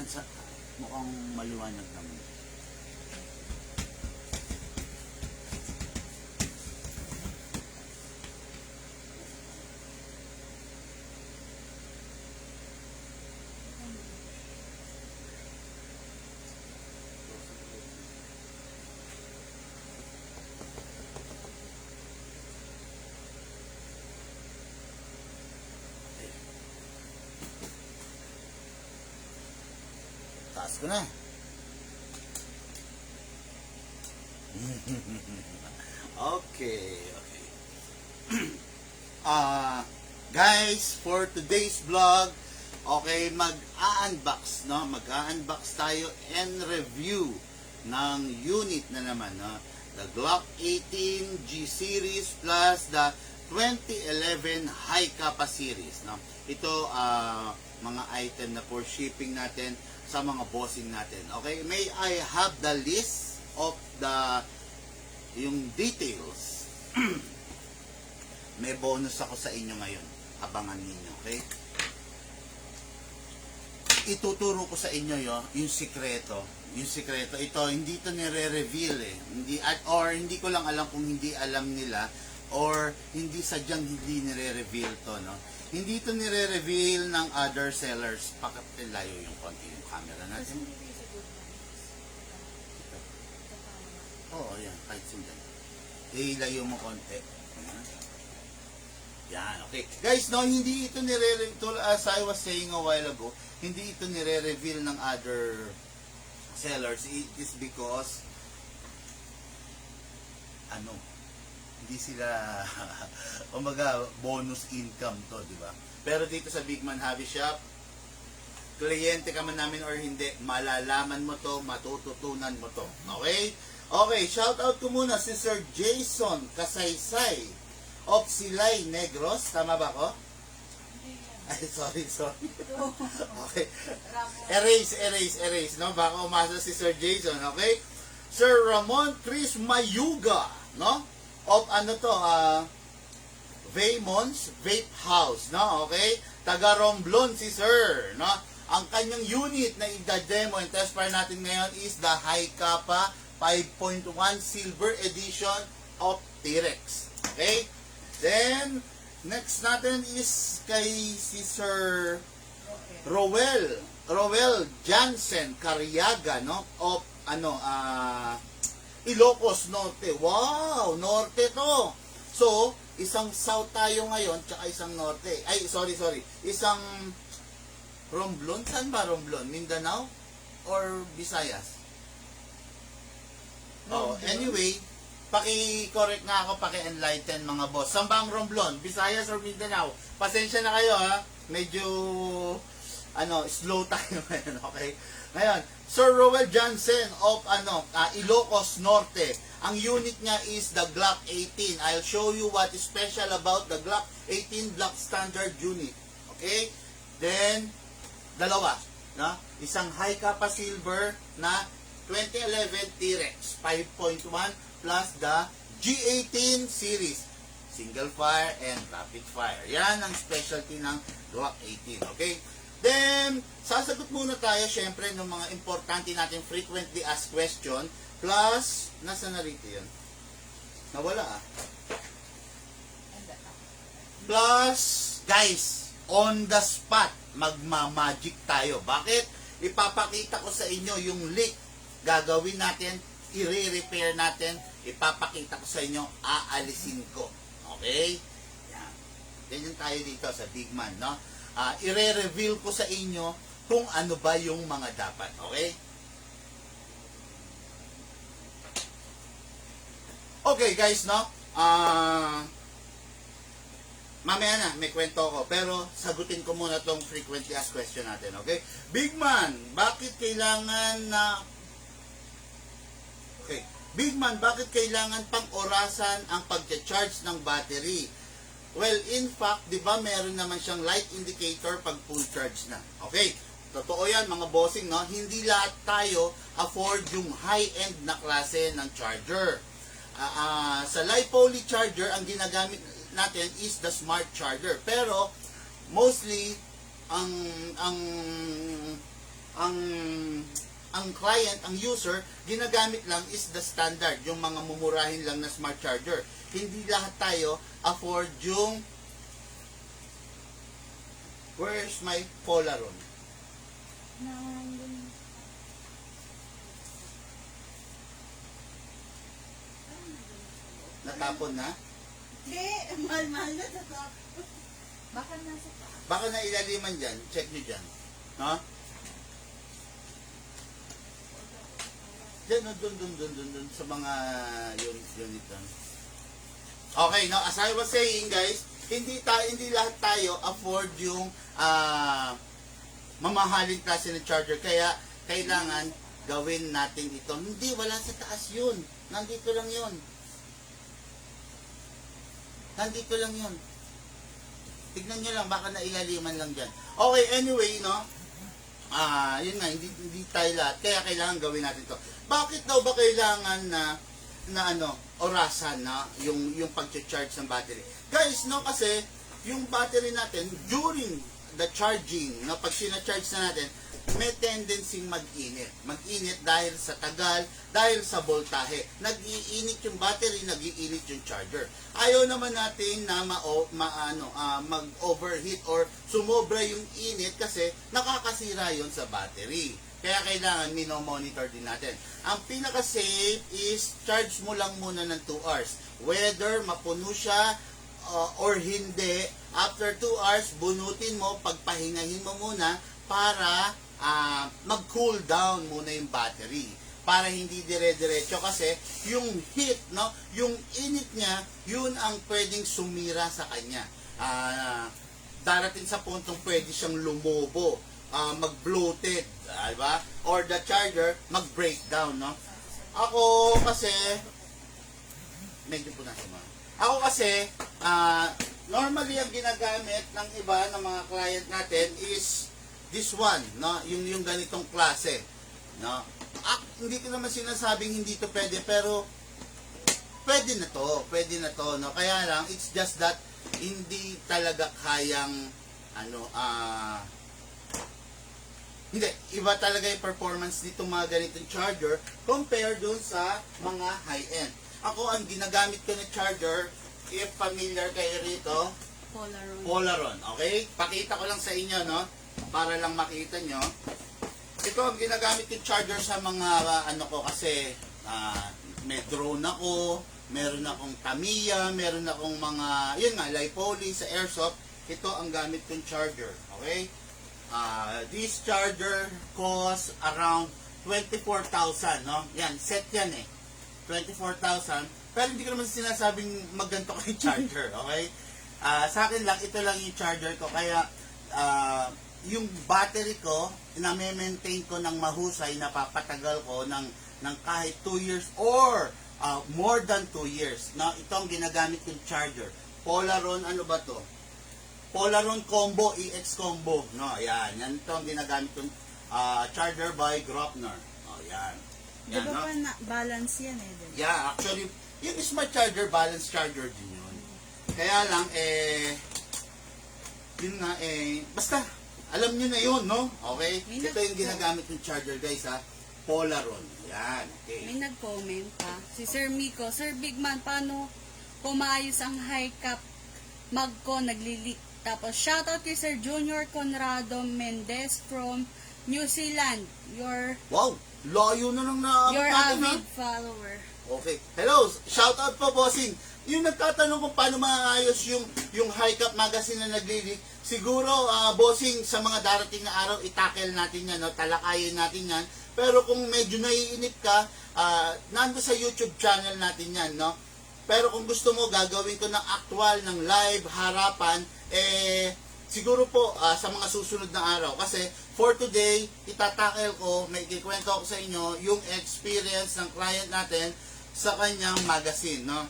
sa mukhang maliwanag naman. Taas ko na. Okay. Guys, for today's vlog, okay, mag-unbox, no? Mag-unbox tayo and review ng unit na naman, no? The Glock 18 G series plus the 2011 High Kappa series, no? Ito mga item na for shipping natin sa mga bossing natin. Okay, may I have the list of yung details. May bonus ako sa inyo ngayon. Abangan ninyo, okay? Ituturo ko sa inyo yung sikreto. Yung sikreto, ito, hindi ito nire-reveal eh. Hindi ko lang alam kung hindi alam nila or hindi sadyang hindi nire-reveal to, no? Hindi ito nire-reveal ng other sellers. Pakatilayo yung konti yung camera natin. Oo, yan. Kahit sundan. Ilayo mo konti. Yan, okay. Guys, no, hindi ito nire-reveal, as I was saying a while ago, hindi ito nire-reveal ng other sellers. It is because, hindi sila, umaga, bonus income to, di ba? Pero dito sa Big Man Hobby Shop, kliyente ka man namin or hindi, malalaman mo to, matututunan mo to. Okay? Okay, shout out ko muna si Sir Jason Kasaysay of Silay Negros. Tama ba ko? Ay, sorry. Okay. Erase, no? Baka umasa si Sir Jason, okay? Sir Ramon Chris Mayuga, no? Of Vaymons Vape House, no? Okay? Taga Romblon si Sir, no? Ang kanyang unit na i-demo and test fire natin ngayon is the High Kappa 5.1 Silver Edition of T-Rex. Okay? Then, next natin is kay si Sir Roel Jansen Cariaga, no? Of Ilocos Norte. Wow! Norte to! So, isang south tayo ngayon, tsaka isang norte. Ay, sorry. Isang Romblon? Saan ba Romblon? Mindanao? Or Visayas? Oh, anyway, paki-correct nga ako, paki-enlighten mga boss. Saan ba ang Romblon? Visayas or Mindanao? Pasensya na kayo ha. Medyo slow tayo ngayon, okay? Ngayon, Sir Roel Jansen of Ilocos Norte. Ang unit niya is the Glock 18. I'll show you what is special about the Glock 18 Glock Standard unit. Okay? Then, dalawa. No? Isang High Kappa Silver na 2011 T-Rex 5.1 plus the G18 series. Single fire and rapid fire. Yan ang specialty ng Glock 18. Okay? Then, sasagot muna tayo syempre ng mga importante natin frequently asked question plus, nasa na rito yun? Nawala Plus, guys, on the spot, magmamagic tayo. Bakit? Ipapakita ko sa inyo yung leak. Gagawin natin, i-repair natin, ipapakita ko sa inyo, aalisin ko. Okay? Yan. Ganyan tayo dito sa Big Man, no? I-reveal ko sa inyo kung ano ba yung mga dapat. Okay? Okay guys, no? Mamaya na, may kwento ko. Pero sagutin ko muna tong frequently asked question natin. Okay? Big Man, bakit kailangan na... Okay. Big Man, bakit kailangan pang orasan ang pag-charge ng battery? Well, in fact, di ba meron naman siyang light indicator pag full charge na. Okay, totoo yan mga bossing, no? Hindi lahat tayo afford yung high-end na klase ng charger. Sa LiPoly charger, ang ginagamit natin is the smart charger. Pero, mostly, ang ang client, ang user, ginagamit lang is the standard, yung mga mumurahin lang na smart charger. Hindi lahat tayo afford yung where's my Polaron? Natapon na? Hindi, mahal-mahal na tatapos. Baka nasa taas. Baka nailaliman dyan, check nyo dyan. No? Dyan, no, dun, sa mga unit lang. Okay, no, as I was saying guys, hindi lahat tayo afford yung mamahaling klase ng charger. Kaya, kailangan gawin natin ito. Hindi, wala sa taas yun. Nandito lang yun. Nandito lang yun. Tignan nyo lang, baka nailaliman lang dyan. Okay, anyway, no? Yun nga, hindi tayo lahat. Kaya kailangan gawin natin to. Bakit daw ba kailangan na orasan na yung pag-charge ng battery? Guys, no, kasi yung battery natin, during the charging, no, pag sina-charge na natin, may tendency mag-init. Mag-init dahil sa tagal, dahil sa voltahe. Nag-iinit yung battery, nag-iinit yung charger. Ayaw naman natin na mag-overheat or sumobra yung init kasi nakakasira yon sa battery. Kaya kailangan mino-monitor din natin. Ang pinaka-safe is charge mo lang muna ng 2 hours. Whether mapuno siya or hindi, after 2 hours, bunutin mo, pagpahingahin mo muna para mag-cool down muna yung battery para hindi dire-diretso kasi yung heat, no, yung init niya, yun ang pwedeng sumira sa kanya. Darating sa puntong pwede siyang lumobo, mag-bloated, diba? Or the charger mag-breakdown, no? Ako kasi medyo po nasa mga. Ako kasi normally ang ginagamit ng iba ng mga client natin is this one, no? Yung ganitong klase, no? Hindi ko naman sinasabing hindi to pwede, pero pwede na to, no? Kaya lang, it's just that hindi talaga kayang hindi, iba talaga yung performance nito mga ganitong charger compared dun sa mga high-end. Ako, ang ginagamit ko na charger, if familiar kayo rito, Polaron, okay? Pakita ko lang sa inyo, no? Para lang makita nyo. Ito ang ginagamit yung charger sa mga ko kasi may drone ako, meron akong Tamiya, meron akong mga, yun nga, Lipoly sa airsoft. Ito ang gamit kong charger, okay? This charger costs around 24,000, no? Yan, set yan eh. 24,000. Pero hindi ko naman sinasabing magganto ko yung charger, okay? Sa akin lang, ito lang yung charger ko. Kaya, yung battery ko, na-maintain ko ng mahusay, napapatagal ko ng kahit 2 years or more than 2 years. No? Ito ang ginagamit yung charger. Polaron, ano ba to? Polaron Combo, EX Combo. No, yan. Yan ito ang ginagamit yung charger by Grofner. Oh, yan. Di ba pa balance yan eh? Diba? Yeah, actually, yung smart charger, balance charger din yun. Kaya lang, yun nga, basta, alam nyo na yun, no? Okay? Ito yung ginagamit yung charger, guys, ha? Polaron. Yan, okay. May nag-comment pa. Si Sir Miko, Sir Bigman, paano pumayos ang high cap mag ko naglili? Tapos, shoutout kay Sir Junior Conrado Mendez from New Zealand. Wow! Layo na nang Your natin, avid follower. Okay. Hello! Shoutout po, bossing! Yung nagtatanong kung paano maayos yung high cap magazine na naglili, siguro, bossing, sa mga darating na araw, itakel natin yan, no? Talakayin natin yan. Pero kung medyo naiinip ka, nando sa YouTube channel natin yan, no? Pero kung gusto mo, gagawin ko ng actual, ng live, harapan, siguro po sa mga susunod na araw. Kasi for today, itatakel ko, may ikikwento ko sa inyo yung experience ng client natin sa kanyang magazine, no?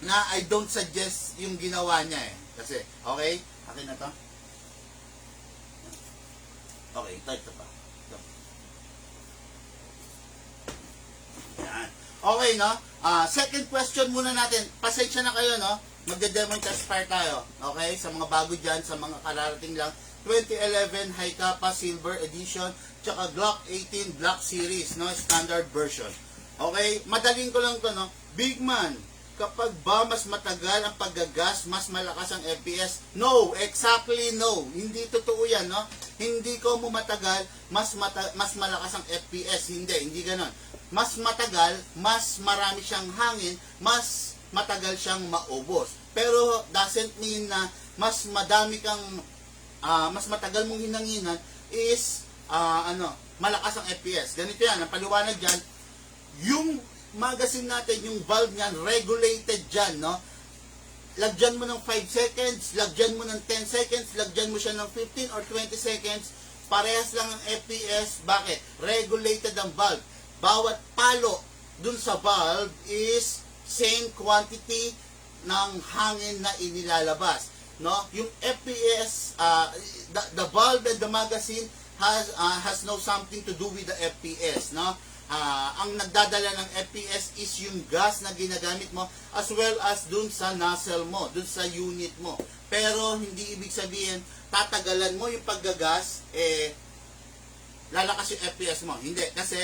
Na I don't suggest yung ginawa niya eh. Kasi, okay? Akin na to? Okay, ito pa. Ito. Yan. Okay, no? Second question muna natin. Pasensya na kayo, no? magde-demo test fire tayo. Okay? Sa mga bago dyan, sa mga kararating lang. 2011 High Kappa Silver Edition, tsaka Glock 18 Black Series, no? Standard version. Okay? Madaling ko lang to, no? Big man, kapag ba mas matagal ang paggagas, mas malakas ang FPS? No, exactly no. Hindi totoo yan, no? Hindi ko mo matagal, mas malakas ang FPS. Hindi ganon. Mas matagal, mas marami siyang hangin, mas matagal siyang maubos. Pero doesn't mean na mas madami kang, mas matagal mong hinanginan is, malakas ang FPS. Ganito yan, ang paliwanag dyan, yung magazine natin, yung valve niyan, regulated dyan, no? Lagyan mo ng 5 seconds, lagyan mo ng 10 seconds, lagyan mo siya ng 15 or 20 seconds, parehas lang ang FPS. Bakit? Regulated ang valve. Bawat palo dun sa valve is same quantity ng hangin na inilalabas, no? Yung FPS, the valve and the magazine has no something to do with the FPS, no? Ang nagdadala ng FPS is yung gas na ginagamit mo as well as dun sa nozzle mo, dun sa unit mo. Pero hindi ibig sabihin tatagalan mo yung paggagas, lalakas yung FPS mo. Hindi, kasi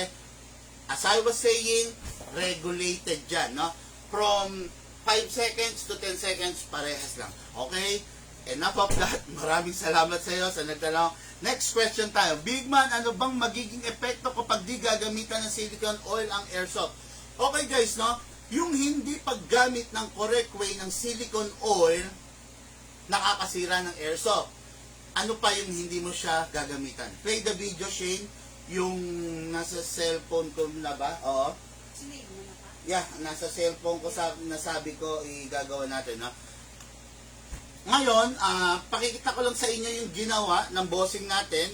as I was saying, regulated dyan, no? From 5 seconds to 10 seconds, parehas lang. Okay? Enough of that. Maraming salamat sa iyo sa nagtanong. Next question tayo. Big man, ano bang magiging epekto kapag di gagamitan ng silicone oil ang airsoft? Okay guys, no? Yung hindi paggamit ng correct way ng silicone oil, nakakasira ng airsoft. Ano pa yung hindi mo siya gagamitan? Play the video, Shane. Yung nasa cellphone ko na ba? Oo. Yeah, nasa cellphone ko nasabi ko igagawa natin, no? Ngayon, pakikita ko lang sa inyo yung ginawa ng bossing natin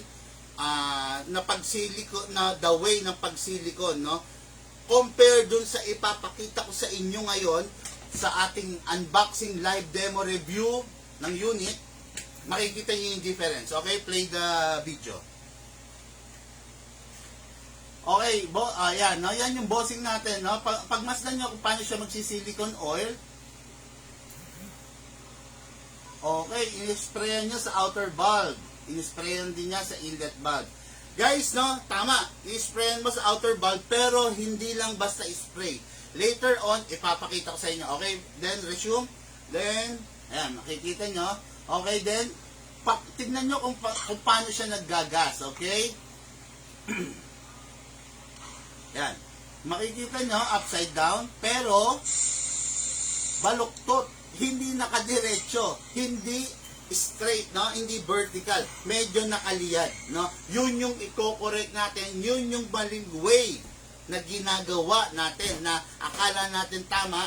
na pagsilikon, na the way ng pagsilikon, no? Compare dun sa ipapakita ko sa inyo ngayon sa ating unboxing live demo review ng unit, makikita niyo yung difference. Okay, play the video. Okay, yan, no? Yan yung bossing natin, no? Pagmasdan nyo kung paano siya magsisilicone oil. Okay, in-sprayan nyo sa outer valve. In-sprayan din niya sa inlet valve. Guys, no? Tama. In-sprayan mo sa outer valve, pero hindi lang basta spray. Later on, ipapakita ko sa inyo. Okay, then resume. Then, ayan, makikita nyo. Okay, then, tignan nyo kung paano siya naggagas. Okay? Yan. Makikita nyo, upside down, pero baluktot. Hindi nakadiretso, hindi straight, no? Hindi vertical, medyo nakaliyad, no? Yun yung i-correct natin, yun yung maling way na ginagawa natin, na akala natin tama,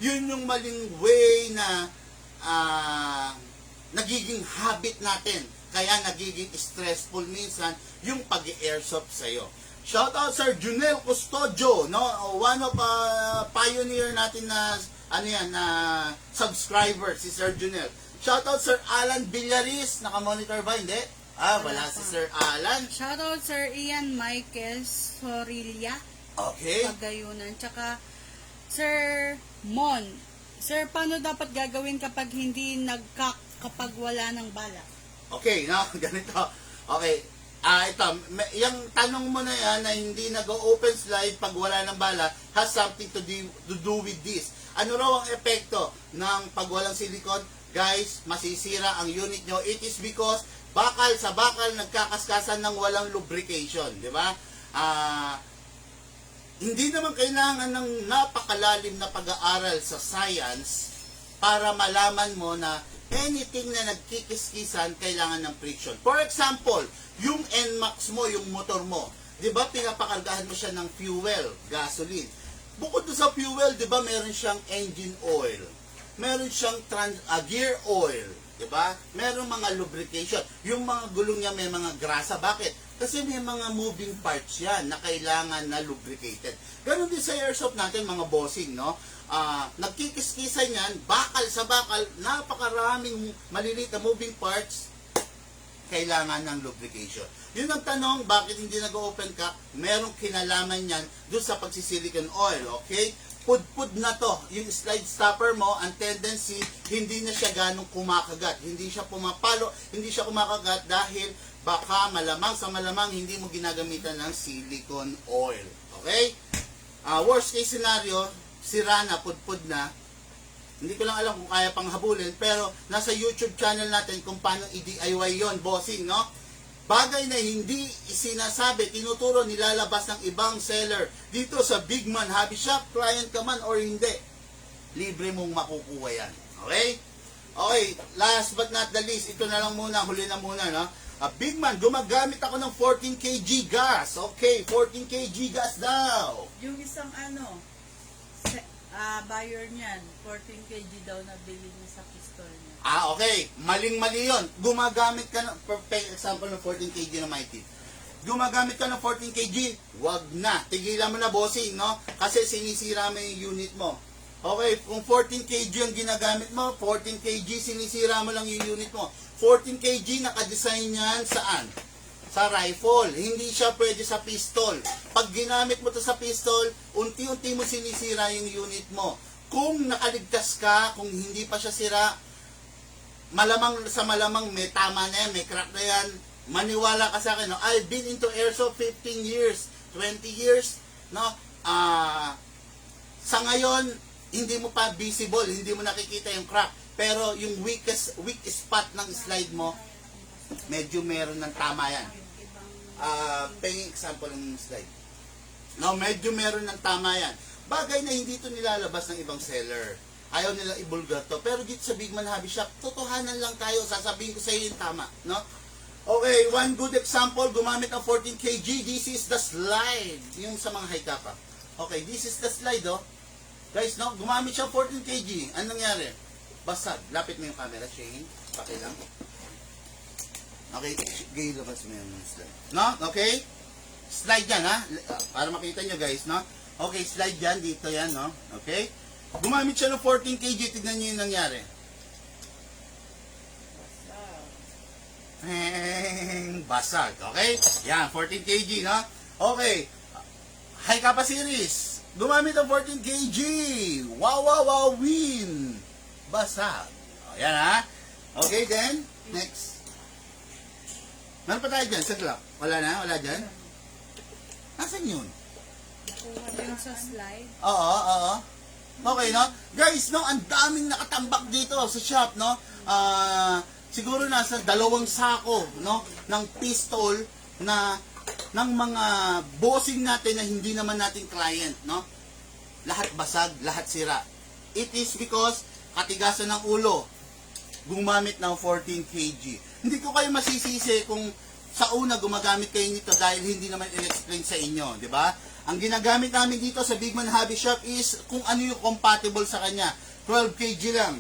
yun yung maling way na nagiging habit natin, kaya nagiging stressful minsan yung pag-airsoft sa'yo. Shout out Sir Junel Custodio, no? One of pioneer natin na subscriber, si Sir Junel. Shoutout Sir Alan Villaris, naka-monitor ba? Hindi? Wala si Sir Alan. Shoutout Sir Ian Michael Sorilla. Okay. Pagayunan. Tsaka Sir Mon. Sir, paano dapat gagawin kapag hindi kapag wala ng bala? Okay, no? Ganito. Okay. Ito, yung tanong mo na yan na hindi nag-open slide pag wala ng bala has something to do with this. Ano raw ang epekto ng pag walang silicone? Guys, masisira ang unit nyo. It is because bakal sa bakal nagkakaskasan ng walang lubrication. Di ba? Hindi naman kailangan ng napakalalim na pag-aaral sa science para malaman mo na anything na nagkikiskisan kailangan ng friction. For example, yung NMAX mo, yung motor mo, di ba pinapakargahan mo siya ng fuel, gasoline. Bukod sa fuel, di ba meron siyang engine oil, meron siyang gear oil, di ba? Meron mga lubrication. Yung mga gulong niya may mga grasa. Bakit? Kasi may mga moving parts yan na kailangan na lubricated. Ganon din sa airsoft natin, mga bossing, no? Nagkikiskisan yan, bakal sa bakal, napakaraming maliliit na moving parts, kailangan ng lubrication. Yun ang tanong, bakit hindi nag-open cap? Merong kinalaman yan doon sa pagsisilicone oil, okay? pudpud na to, yung slide stopper mo, ang tendency, hindi na siya ganong kumakagat. Hindi siya pumapalo, hindi siya kumakagat dahil baka malamang sa malamang hindi mo ginagamitan ng silicone oil. Okay? Worst case scenario, sira na, pudpud na. Hindi ko lang alam kung kaya pang habulin, pero nasa YouTube channel natin kung paano i-DIY yon, bossing, no? Bagay na hindi sinasabi, tinuturo, nilalabas ng ibang seller dito sa Big Man Hobby Shop, client ka man or hindi, libre mong makukuha yan. Okay? Okay, last but not the least, ito na lang muna, huli na muna, no? Big Man, gumagamit ako ng 14 kg gas. Okay, 14 kg gas daw. Yung isang buyer niyan, 14 kg daw na bili niya sa pistol niya. Okay. Maling-mali yun. Gumagamit ka ng, for example, ng 14 kg na mighty. Gumagamit ka ng 14 kg, wag na. Tigilan mo na, bossing, no? Kasi sinisira mo yung unit mo. Okay, kung 14 kg yung ginagamit mo, 14 kg, sinisira mo lang yung unit mo. 14 kg, nakadesign yan saan? Sa rifle. Hindi siya pwede sa pistol. Pag ginamit mo to sa pistol, unti-unti mo sinisira yung unit mo. Kung nakaligtas ka, kung hindi pa siya sira, malamang sa malamang may tama na yan, may crack na yan. Maniwala ka sa akin, no? I've been into airsoft 15 years, 20 years, no? Sa ngayon, hindi mo pa visible, hindi mo nakikita yung crack. Pero yung weak spot ng slide mo, medyo meron ng tama yan. Penging example ng slide. No, medyo meron ng tama yan. Bagay na hindi ito nilalabas ng ibang seller. Ayaw nilang ibulgar to. Pero dito sa Big Man Hobby Shop, totohanan lang tayo. Sasabihin ko sa iyo yung tama. No? Okay, one good example. Gumamit ng 14 kg. This is the slide. Yung sa mga high kappa. Okay, this is the slide, oh. Guys, no? Gumamit siya 14 kg. Anong nangyari? Basag. Lapit mo yung camera, Shane. Okay lang. Okay, gay labas mo yung slide. No? Okay? Slide yan, ha? Para makita nyo, guys, no? Okay, slide yan. Dito yan, no? Okay? Gumamit siya ng 14 kg. Tignan nyo yung nangyari. Basag. Okay? Yan, 14 kg, no? Okay. High Kappa Series. Gumamit ng 14 kg. Wow, wow, wow, win. Basag. O, yan, ha? Okay, then, next. Meron pa tayo dyan, sagla. Wala na? Wala dyan? Nasaan yun? Yung sa slide. Oo. Okay, no? Guys, no, ang daming nakatambak dito sa shop, no? Siguro nasa 2 sako, no, ng pistol na ng mga bossing natin na hindi naman nating client, no? Lahat basag, lahat sira. It is because katigasan ng ulo. Gumamit ng 14 kg. Hindi ko kayo masisisi kung sa una gumagamit kayo nito dahil hindi naman in-explain sa inyo, di ba? Ang ginagamit namin dito sa Big Man Hobby Shop is kung ano yung compatible sa kanya. 12 kg lang.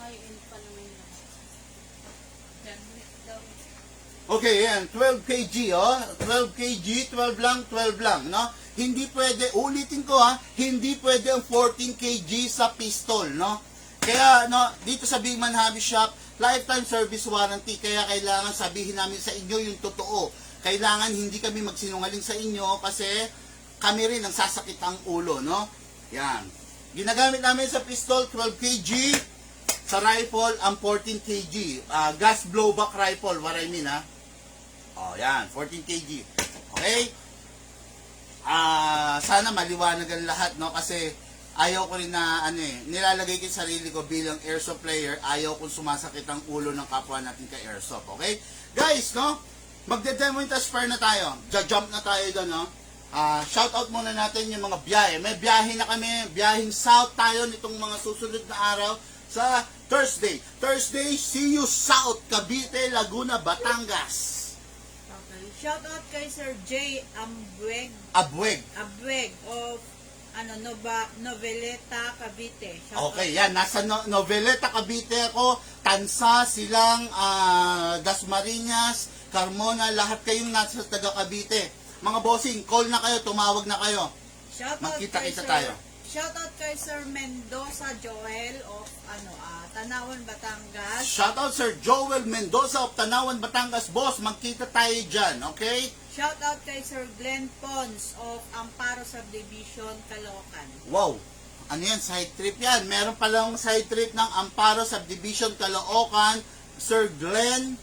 Ay, in pa naman yun. Yan, daw. Okay, yan. 12 kg, oh. 12 kg, 12 lang, no? Hindi pwede, ulitin ko ha, hindi pwede ang 14 kg sa pistol, no? Kaya, no, dito sa Big Man Hobby Shop, lifetime service warranty, kaya kailangan sabihin namin sa inyo yung totoo. Kailangan hindi kami magsinungaling sa inyo kasi kami rin ang sasakit ang ulo, no? Yan. Ginagamit namin sa pistol, 12 kg. Sa rifle, ang 14 kg. Gas blowback rifle, what I mean, ha? O, yan, 14 kg. Okay? Sana maliwanag ang lahat, no? Kasi ayaw ko rin na, nilalagay ko yung sarili ko bilang airsoft player, ayaw kong sumasakit ang ulo ng kapwa natin ka airsoft, okay? Guys, no? Magde-demo yung spare na tayo. Ja-jump na tayo doon, no? Shout out muna natin yung mga biyahe. May biyahe na kami. Biyahing south tayo nitong mga susunod na araw sa Thursday. Thursday, see you south. Cavite, Laguna, Batangas. Okay. Shout out kay Sir J. Abweg. Abweg of Noveleta, Cavite. Shout Okay, out. yan. Nasa Noveleta, Cavite ako. Tansa, Silang, Dasmariñas, Carmona, lahat kayong nasa taga Cavite. Mga bossing, call na kayo, tumawag na kayo. Shout out Magkita-kita kay tayo. Shout out kay Sir Mendoza Joel of Tanawan, Batangas. Shout out Sir Joel Mendoza of Tanawan, Batangas. Boss, magkita tayo dyan, okay? Shout out kay Sir Glenn Pons of Amparo Subdivision, Caloocan. Wow! Ano yan? Side trip yan. Meron palang side trip ng Amparo Subdivision, Caloocan, Sir Glenn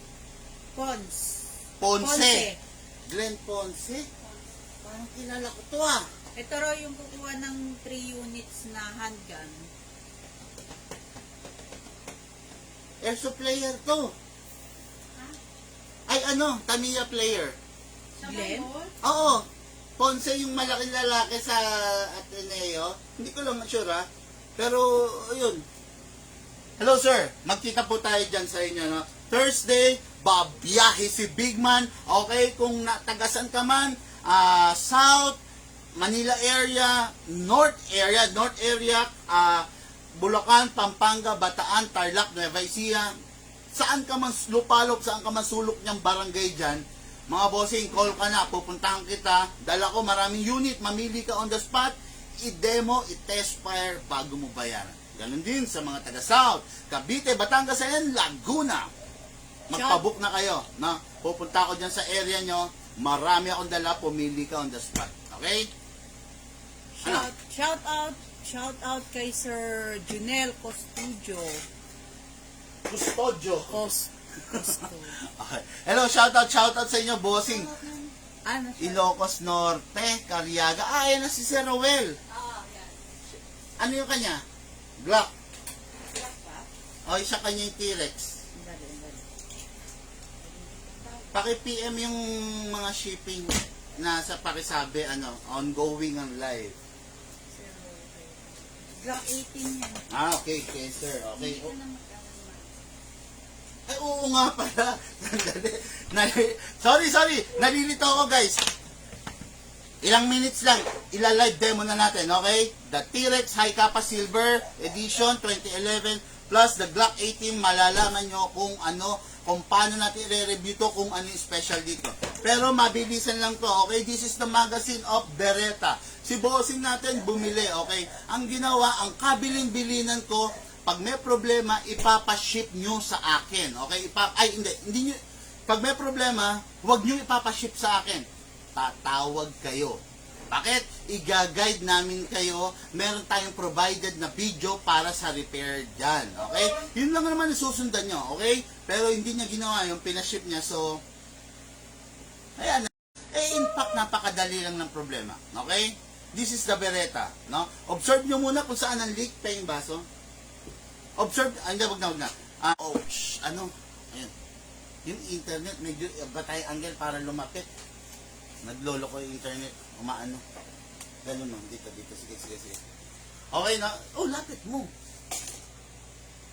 Pons. Ponce. Glenn Ponce? Parang kilala ko to ah. Ito raw yung kukuha ng 3 units na handgun. Airsoft player to. Ay ano, Tamiya player. Glenn? Oo. Ponce yung malaking lalaki sa Ateneo. Hindi ko lang sure ha. Pero, ayun. Hello sir, magkita po tayo dyan sa inyo. No? Thursday, babiyahe si Bigman. Okay, kung natagasan ka man, South, Manila area, North area, Bulacan, Pampanga, Bataan, Tarlac, Nueva Ecija, saan ka man lupalop, saan ka man sulok niyang barangay dyan, mga bossing, call ka na, pupuntahan kita, dala ko maraming unit, mamili ka on the spot, i-demo, i-test fire bago mo bayaran. Ganon din sa mga taga-South, Cavite, Batangas, and Laguna. Magpabook na kayo, no? Pupunta ako dyan sa area nyo, marami akong dala, pumili ka on the spot. Okay? Ano? Shout out kay Sir Junel Custodio. Custodio. Custodio. Okay. Hello, shout out sa inyo, bossing. Ano siya? Ilocos Norte, Cariaga. Ayan na si Sir Rowel. Yan. Ano yung kanya? Glock. Black pa? O, isa kanya yung T-Rex. Dali. Paki-PM yung mga shipping na sa pakisabi, ongoing ang live. Glock 18 yan. Okay, sir. Okay. Hindi ko na magkakaroon. Ay, oo nga pala. Sorry. Nalilito ako, guys. Ilang minutes lang, ila-live demo na natin, okay? The T-Rex High Kappa Silver Edition 2011 plus the Glock 18, malalaman nyo kung paano natin i-review to, kung ano yung special dito. Pero mabilisan lang to, okay? This is the magazine of Beretta. Si bossing natin bumili, okay? Ang ginawa, ang kabilin-bilinan ko, pag may problema, ipapaship nyo sa akin, okay? Hindi nyo, pag may problema, huwag nyo ipapaship sa akin. Tatawag kayo. Bakit? I-guide namin kayo. Meron tayong provided na video para sa repair dyan. Okay? Yun lang naman susundan nyo. Okay? Pero hindi niya ginawa yung pinaship niya. So, ayan. In fact, napakadali lang ng problema. Okay? This is the Beretta. No? Observe nyo muna kung saan ang leak pa yung baso. Observe. Hindi, wag na. Ayan. Yung internet, medyo batay angle para lumapit. Naglolo ko yung internet, umaano. Ganun no, dito. Sige. Okay na? Oh, lapit mo.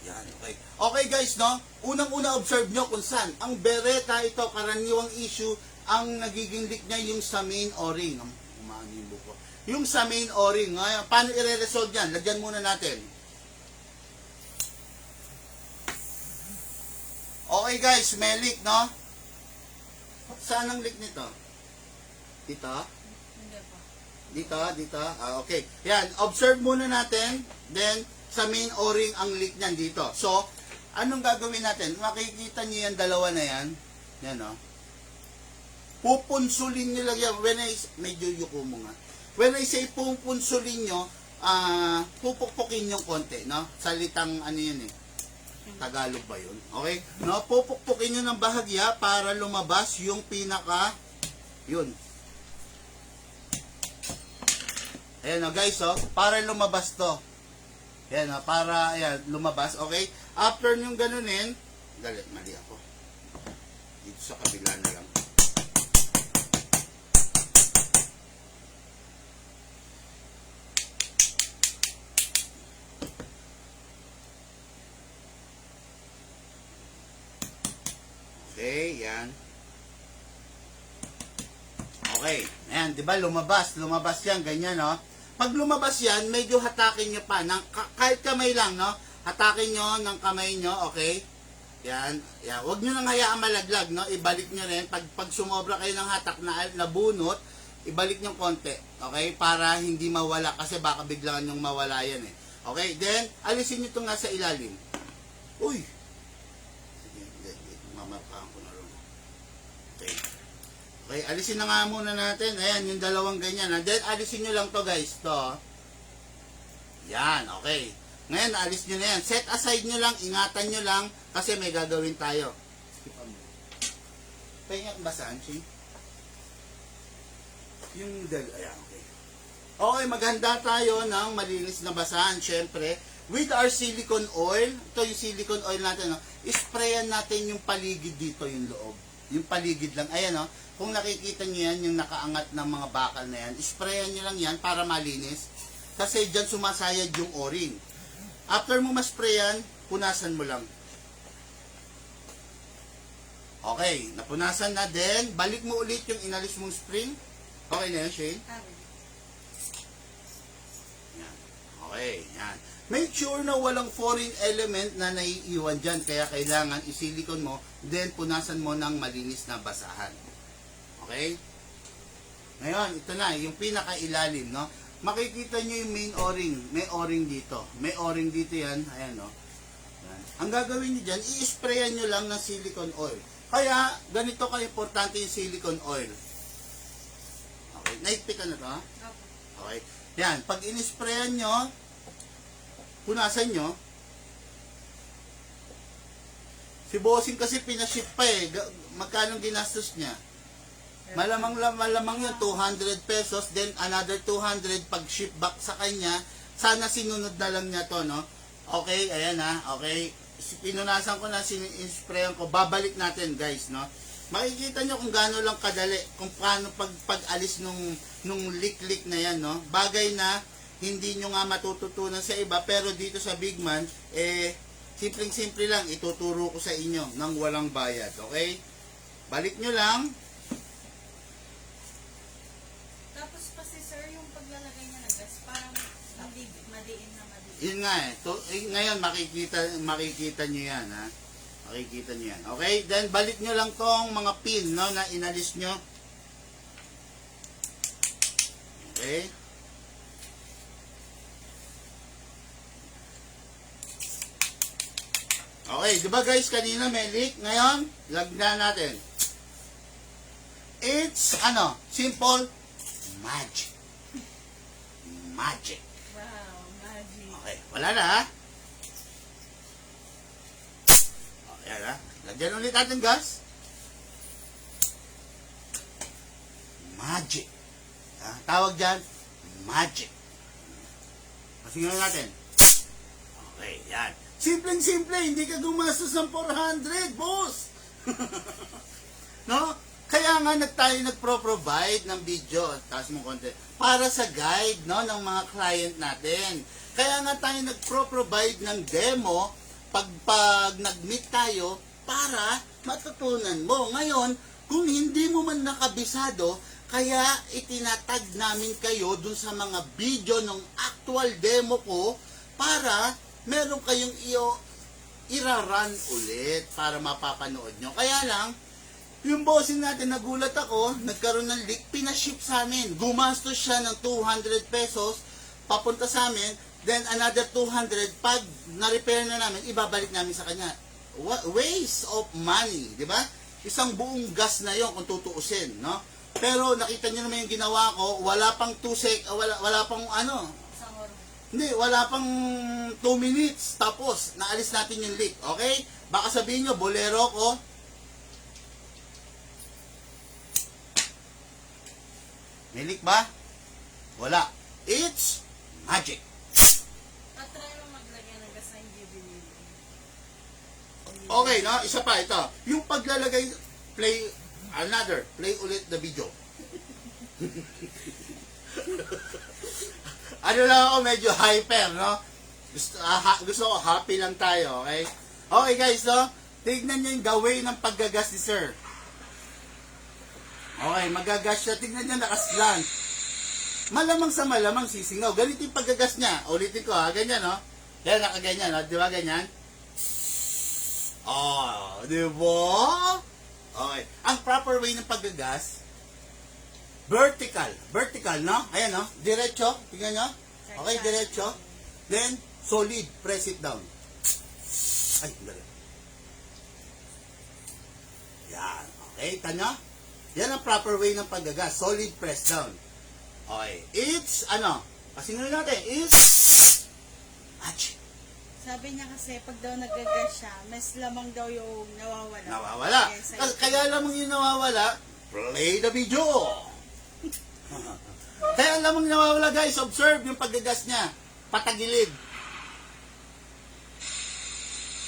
Yan, okay. Okay guys, no? Unang-una observe nyo kung saan. Ang Beretta ito, karaniwang issue, ang nagiging leak niya yung sa main o-ring. Umaano yung buko. Yung sa main o-ring. Ngayon, paano i-resolve yan? Lagyan muna natin. Okay guys, may leak, no? Saan ang leak nito? Dito? Hindi pa. Dito? Okay. Yan, observe muna natin. Then, sa main o-ring ang leak niyan dito. So, anong gagawin natin? Makikita niyo yan, dalawa na yan. Yan, no? Pupunsulin nyo lang yan. Medyo yuko mo nga. When I say pupunsulin nyo, pupukpukin yung konti, no? Salitang, yan Tagalog ba yun? Okay? No, pupukpukin nyo ng bahagya para lumabas yung yun. Ayan o guys, para lumabas to. Ayan o, para lumabas, okay? After nyong ganunin, mali ako. Dito sa kabila na lang. Okay, yan. Okay, ayan, di ba lumabas yan, ganyan, no? Pag lumabas yan, medyo hatakin nyo pa, kahit kamay lang, no? Hatakin nyo ng kamay nyo, okay? Yan, huwag nyo nang hayaan malaglag, no? Ibalik nyo rin, pag sumobra kayo ng hatak na nabunot, ibalik nyo konti, okay? Para hindi mawala, kasi baka biglaan yung mawala yan, eh. Okay, then, alisin nyo ito nga sa ilalim. Uy! Sige, mamarkahan ko na rin. Okay. Okay, alisin na nga muna natin. Ayan, yung dalawang ganyan. And then, alisin nyo lang to guys. To. Yan, okay. Ngayon, alis nyo na yan. Set aside nyo lang, ingatan nyo lang, kasi may gagawin tayo. Skip on mo. Pahinga ba saan, Chi? Ayan, okay. Okay, maghanda tayo ng malinis na basahan. Siyempre, with our silicone oil, ito yung silicone oil natin, no? Isprayan natin yung paligid dito, yung loob. Yung paligid lang. Ayan, no? Kung nakikita nyo yan, yung nakaangat ng mga bakal na yan, isprayan nyo lang yan para malinis. Kasi dyan sumasayad yung o-ring. After mo masprayan, punasan mo lang. Okay, napunasan na din. Balik mo ulit yung inalis mong spring. Okay na yun, Shane? Yan. Okay, yan. Make sure na walang foreign element na naiiwan dyan. Kaya kailangan isilikon mo, then punasan mo ng malinis na basahan. Okay? Ngayon, ito na, yung pinakailalim, no? Makikita nyo yung main o-ring. May o-ring dito. May o-ring dito yan. Ayan, no? Yan. Ang gagawin nyo dyan, i-sprayan nyo lang ng silicone oil. Kaya, ganito ka-importante yung silicone oil. Okay, naigpit na to, ha? Okay. Yan, pag in-sprayan nyo, punasan nyo, si bossing kasi pinaship pa eh. Magkano ginastos niya? Malamang yun, 200 pesos, then another 200 pag ship back sa kanya. Sana sinunod na lang niya to, no? Okay, ayan ha, okay. Pinunasan ko na, in-sprayan ko. Babalik natin, guys, no? Makikita nyo kung gaano lang kadali, kung paano pag-alis nung lik-lik na yan, no? Bagay na hindi nyo nga matututunan sa iba, pero dito sa Big Man, simpleng-simple lang, ituturo ko sa inyo nang walang bayad, okay? Balik nyo lang. Tapos pa si sir, yung paglalagay niya ng gas, parang hindi madiin na madiin. Yun nga ngayon makikita nyo yan, ha? Makikita nyo yan. Okay? Then, balik nyo lang tong mga pin, no, na inalis nyo. Okay? Okay, di ba guys, kanina may leak? Ngayon, lagyan natin. It's, simple magic. Magic. Wow, magic. Okay, wala na ha? Ayan ha. Lagyan ulit natin gas. Magic. Tawag dyan, magic. Pasingan natin. Okay, yan. Simpleng-simple, hindi ka gumastos ng 400, boss. No? Kaya nga tayo nagpro-provide ng video, taas mo konti, para sa guide, no, ng mga client natin. Kaya nga tayo nagpro-provide ng demo pag nag-meet tayo para matutunan mo. Ngayon, kung hindi mo man nakabisado, kaya itinatag namin kayo dun sa mga video ng actual demo ko para meron kayong iraran ulit para mapapanood nyo. Kaya lang, yung bossing natin, nagulat ako, nagkaroon ng leak, pinaship sa amin. Gumastos siya ng 200 pesos, papunta sa amin, then another 200, pag na-repair na namin, ibabalik namin sa kanya. Waste of money, di ba? Isang buong gas na yon kung tutuusin, no? Pero nakita niyo naman yung ginawa ko, wala pang 2 wala pang hindi, wala pang 2 minutes, tapos naalis natin yung leak, okay? Baka sabihin nyo, bolero ko. May leak ba? Wala. It's magic. Tatry mo maglagay ng gas na hindi binili. Okay, no? Isa pa, ito. Yung paglalagay, play ulit the video. Ano lang ako, medyo hyper, no? Gusto ko happy lang tayo, okay? Okay guys, no? Tignan nyo yung gawin ng paggagas ni sir. Okay, magagas siya. Tignan nyo, nakaslant. Malamang sa malamang sisingaw. Ganito yung paggagas niya. Ulitin ko ha, ganyan, no? Yan, nakaganyan, no? Di ba ganyan? Oh, di ba? Okay. Ang proper way ng paggagas, vertical. Vertical, no? Ayan, no? Diretso. Tingnan nyo. Okay, diretso. Then, solid. Press it down. Ay, dali. Yan. Okay, tanyo. Yan ang proper way ng paggagas. Solid press down. Okay. It's, pasingin natin, it's magic. Sabi niya kasi, pag daw nagagas siya, mas lamang daw yung nawawala. Nawawala. Yes, Kaya lamang yung nawawala, play the video. Kaya lamang nawawala guys, observe yung paggagas niya. Patagilid.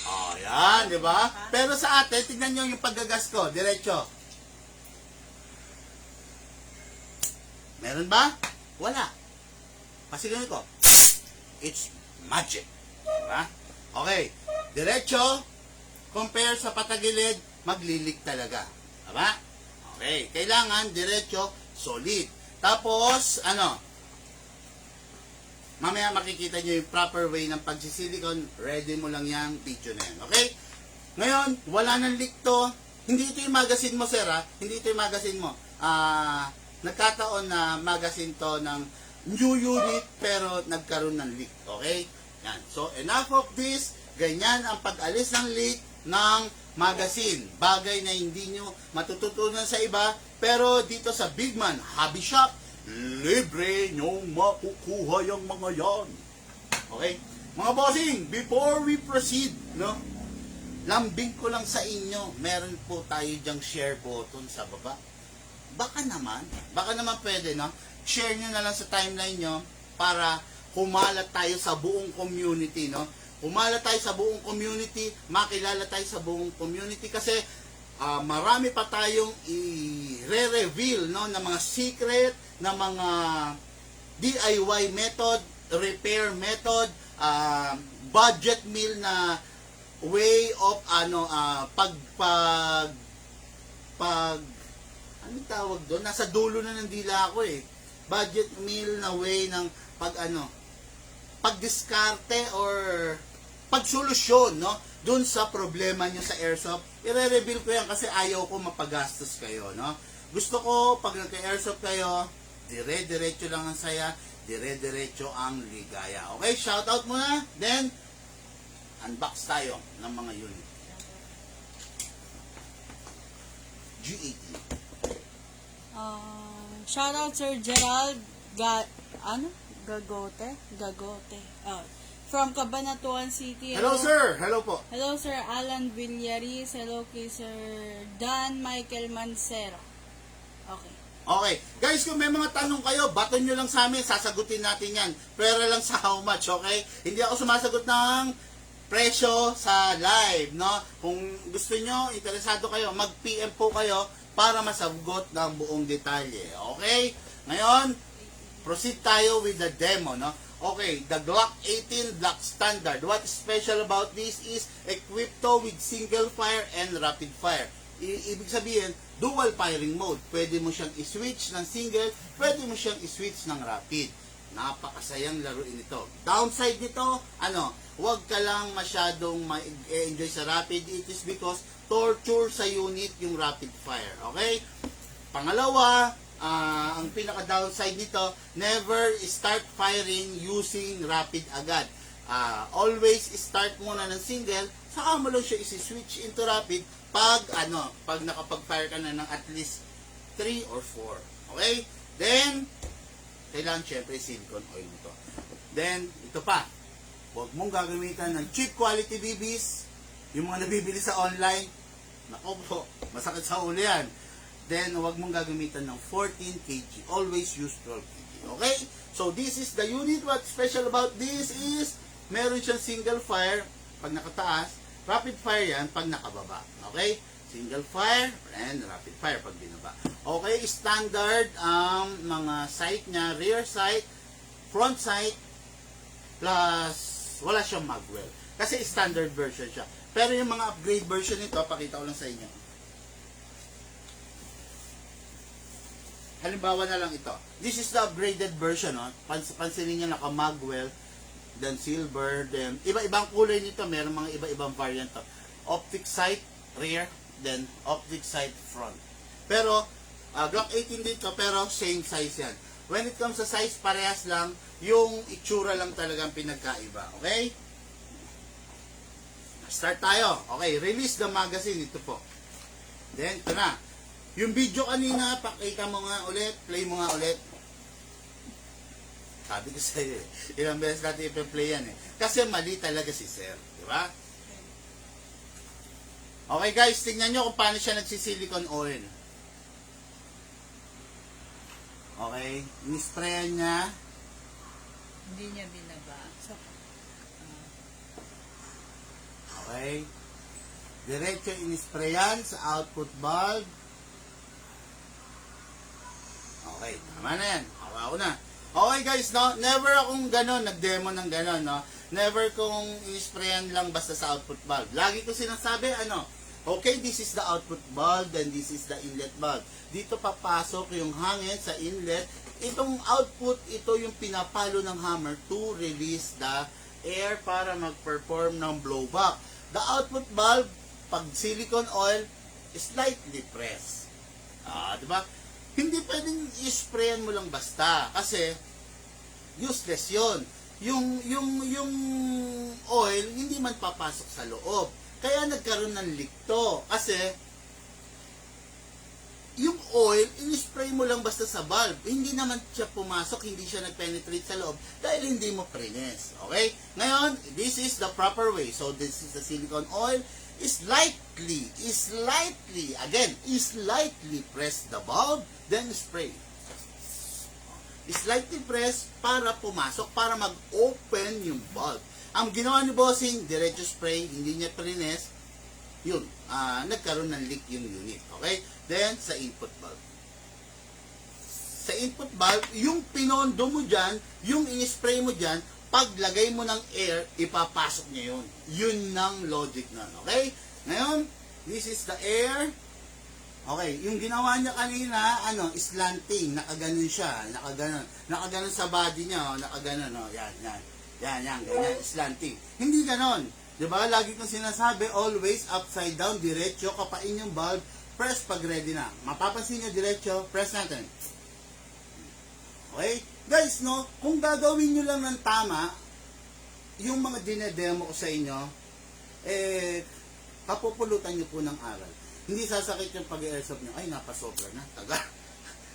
Oh, yan, di ba? Pero sa atin, tignan nyo yung paggagas ko, diretso. Meron ba? Wala. Pasigyan ko. It's magic. Diba? Okay. Diretso, compare sa patagilid, maglilik talaga. Diba? Okay. Kailangan diretso, solid. Tapos, mamaya makikita nyo yung proper way ng pagsisilikon. Ready mo lang yung video na yan. Okay? Ngayon, wala nang leak to. Hindi ito yung magazine mo, sir, ha? Hindi ito yung magazine mo. Nagkataon na magazine to ng new unit pero nagkaroon ng leak. Okay? Yan. So, enough of this. Ganyan ang pag-alis ng leak ng magazine. Bagay na hindi nyo matututunan sa iba. Pero dito sa Big Man Hobby Shop, libre nyong makukuha yung mga yan. Okay? Mga bossing, before we proceed, lambing ko lang sa inyo, meron po tayo dyang share button sa baba. Baka naman pwede, share nyo na lang sa timeline nyo para kumalat tayo sa buong community, Kumalat tayo sa buong community, makilala tayo sa buong community kasi marami pa tayong i-reveal, ng mga secret, na mga DIY method, repair method, budget meal na way of anong tawag doon? Nasa dulo na ng dila ako eh. Budget meal na way ng pagdiskarte or pagsolusyon, dun sa problema nyo sa airsoft. I-reveal ko yan kasi ayaw ko mapagastos kayo, Gusto ko, pag nagka-airsoft kayo, dire-diretso lang ang saya, dire-diretso ang ligaya. Okay, shoutout muna, then, unbox tayo ng mga unit. G18. Shoutout Sir Gerald Gagote. From Cabanatuan City. Hello, sir. Hello po. Hello, Sir Alan Villaris. Hello kay Sir Dan Michael Mancero. Okay. Okay. Guys, kung may mga tanong kayo, baton nyo lang sa amin. Sasagutin natin yan. Pero lang sa how much, okay? Hindi ako sumasagot ng presyo sa live, Kung gusto nyo, interesado kayo, mag-PM po kayo para masagot ng buong detalye. Okay? Ngayon, proceed tayo with the demo, Okay, the Glock 18 Black Standard. What is special about this is equipped to with single fire and rapid fire. Ibig sabihin, dual firing mode. Pwede mo siyang i-switch ng single, pwede mo siyang i-switch ng rapid. Napakasayang laruin ito. Downside nito, huwag ka lang masyadong ma-enjoy sa rapid. It is because torture sa unit yung rapid fire. Okay? Pangalawa, ang pinaka-downside nito, never start firing using rapid agad. Always start muna ng single, saka mo lang siya isi-switch into rapid pag nakapag-fire ka na ng at least 3 or 4. Okay? Then, kailangan syempre silicone oil nito. Then, ito pa. Huwag mong gagamitan ng cheap quality BBs, yung mga nabibili sa online. Nako bro, masakit sa ulo yan. Then, huwag mong gagamitan ng 14 kg. Always use 12 kg. Okay? So, this is the unit. What's special about this is, meron siyang single fire pag nakataas. Rapid fire yan pag nakababa. Okay? Single fire and rapid fire pag binaba. Okay? Standard ang mga sight niya. Rear sight, front sight, plus wala siyang magwell. Kasi standard version siya. Pero yung mga upgrade version nito, pakita ko lang sa inyo. Halimbawa na lang ito. This is the upgraded version. Pansinin nyo naka-magwell, then silver, then iba-ibang kulay nito. Meron mga iba-ibang variant. Optic sight, rear, then optic sight, front. Pero, Glock 18 dito, pero same size yan. When it comes sa size, parehas lang. Yung itsura lang talagang pinagkaiba. Okay? Start tayo. Okay, release the magazine. Ito po. Then, ito na. Yung video kanina, pakita mo nga ulit, play mo nga ulit. Sabi ko sa'yo eh, ilang beses natin ipi-play yan eh. Kasi mali talaga si Sir, di ba? Okay guys, tingnan nyo kung paano siya nagsisilicone oil. Okay, in-sprayan niya. Hindi niya binaba. So, Okay. Diretso in-sprayan sa output bulb. Okay, tama na yan. Ako na. Okay guys, no? Never akong ganon, nag-demo ng ganon, no? Never kong in-sprayan lang basta sa output bulb. Lagi ko sinasabi, okay, this is the output bulb, then this is the inlet bulb. Dito papasok yung hangin sa inlet. Itong output, ito yung pinapalo ng hammer to release the air para mag-perform ng blowback. The output bulb, pag silicone oil, slightly press. Diba? Hindi pwedeng i-sprayan mo lang basta kasi useless yon. Yung oil hindi man papasok sa loob. Kaya nagkaroon ng leak to kasi yung oil in-spray mo lang basta sa bulb. Hindi naman siya pumasok, hindi siya nag-penetrate sa loob dahil hindi mo prines. Okay? Ngayon, this is the proper way. So this is the silicone oil. Slightly press the bulb, then spray. Slightly press para pumasok, para mag-open yung bulb. Ang ginawa ni Bossing, diretso spray, hindi niya prines, yun, nagkaroon ng leak yung unit. Okay? Then, sa input bulb. Sa input bulb, yung pinondo mo dyan, yung in-spray mo dyan, paglagay mo ng air, ipapasok niya yun. Yun ng logic nun. Okay? Ngayon, this is the air. Okay, yung ginawa niya kanina, slanting, nakaganon siya, nakaganon sa body niya, nakaganon, yan, ganyan, slanting. Hindi ganon. Diba? Lagi kong sinasabi, always upside down, diretso, kapain yung bulb, press pag ready na. Mapapansin niyo diretso, press natin. Okay? Guys, no, kung gagawin nyo lang ng tama, yung mga dinedemo ko sa inyo, kapupulutan nyo po ng aral. Hindi sasakit yung pag-airsoft nyo. Ay, napasobra na. Taga.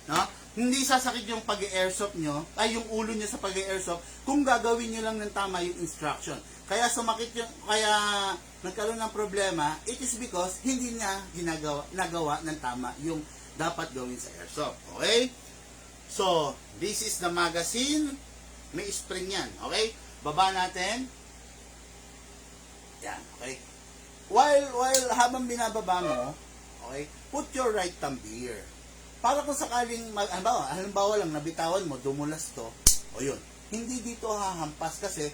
No? Hindi sasakit yung pag-airsoft nyo, ay yung ulo nyo sa pag-airsoft, kung gagawin nyo lang ng tama yung instruction. Kaya sumakit yung, kaya nagkaroon ng problema, it is because hindi niya nagawa ng tama yung dapat gawin sa airsoft. Okay? So, this is the magazine. May spring yan. Okay? Baba natin. Yan. Okay? While habang binababa mo, okay, put your right thumb here. Para kung sakaling, halimbawa lang, nabitawan mo, dumulas to, o yun. Hindi dito hahampas kasi,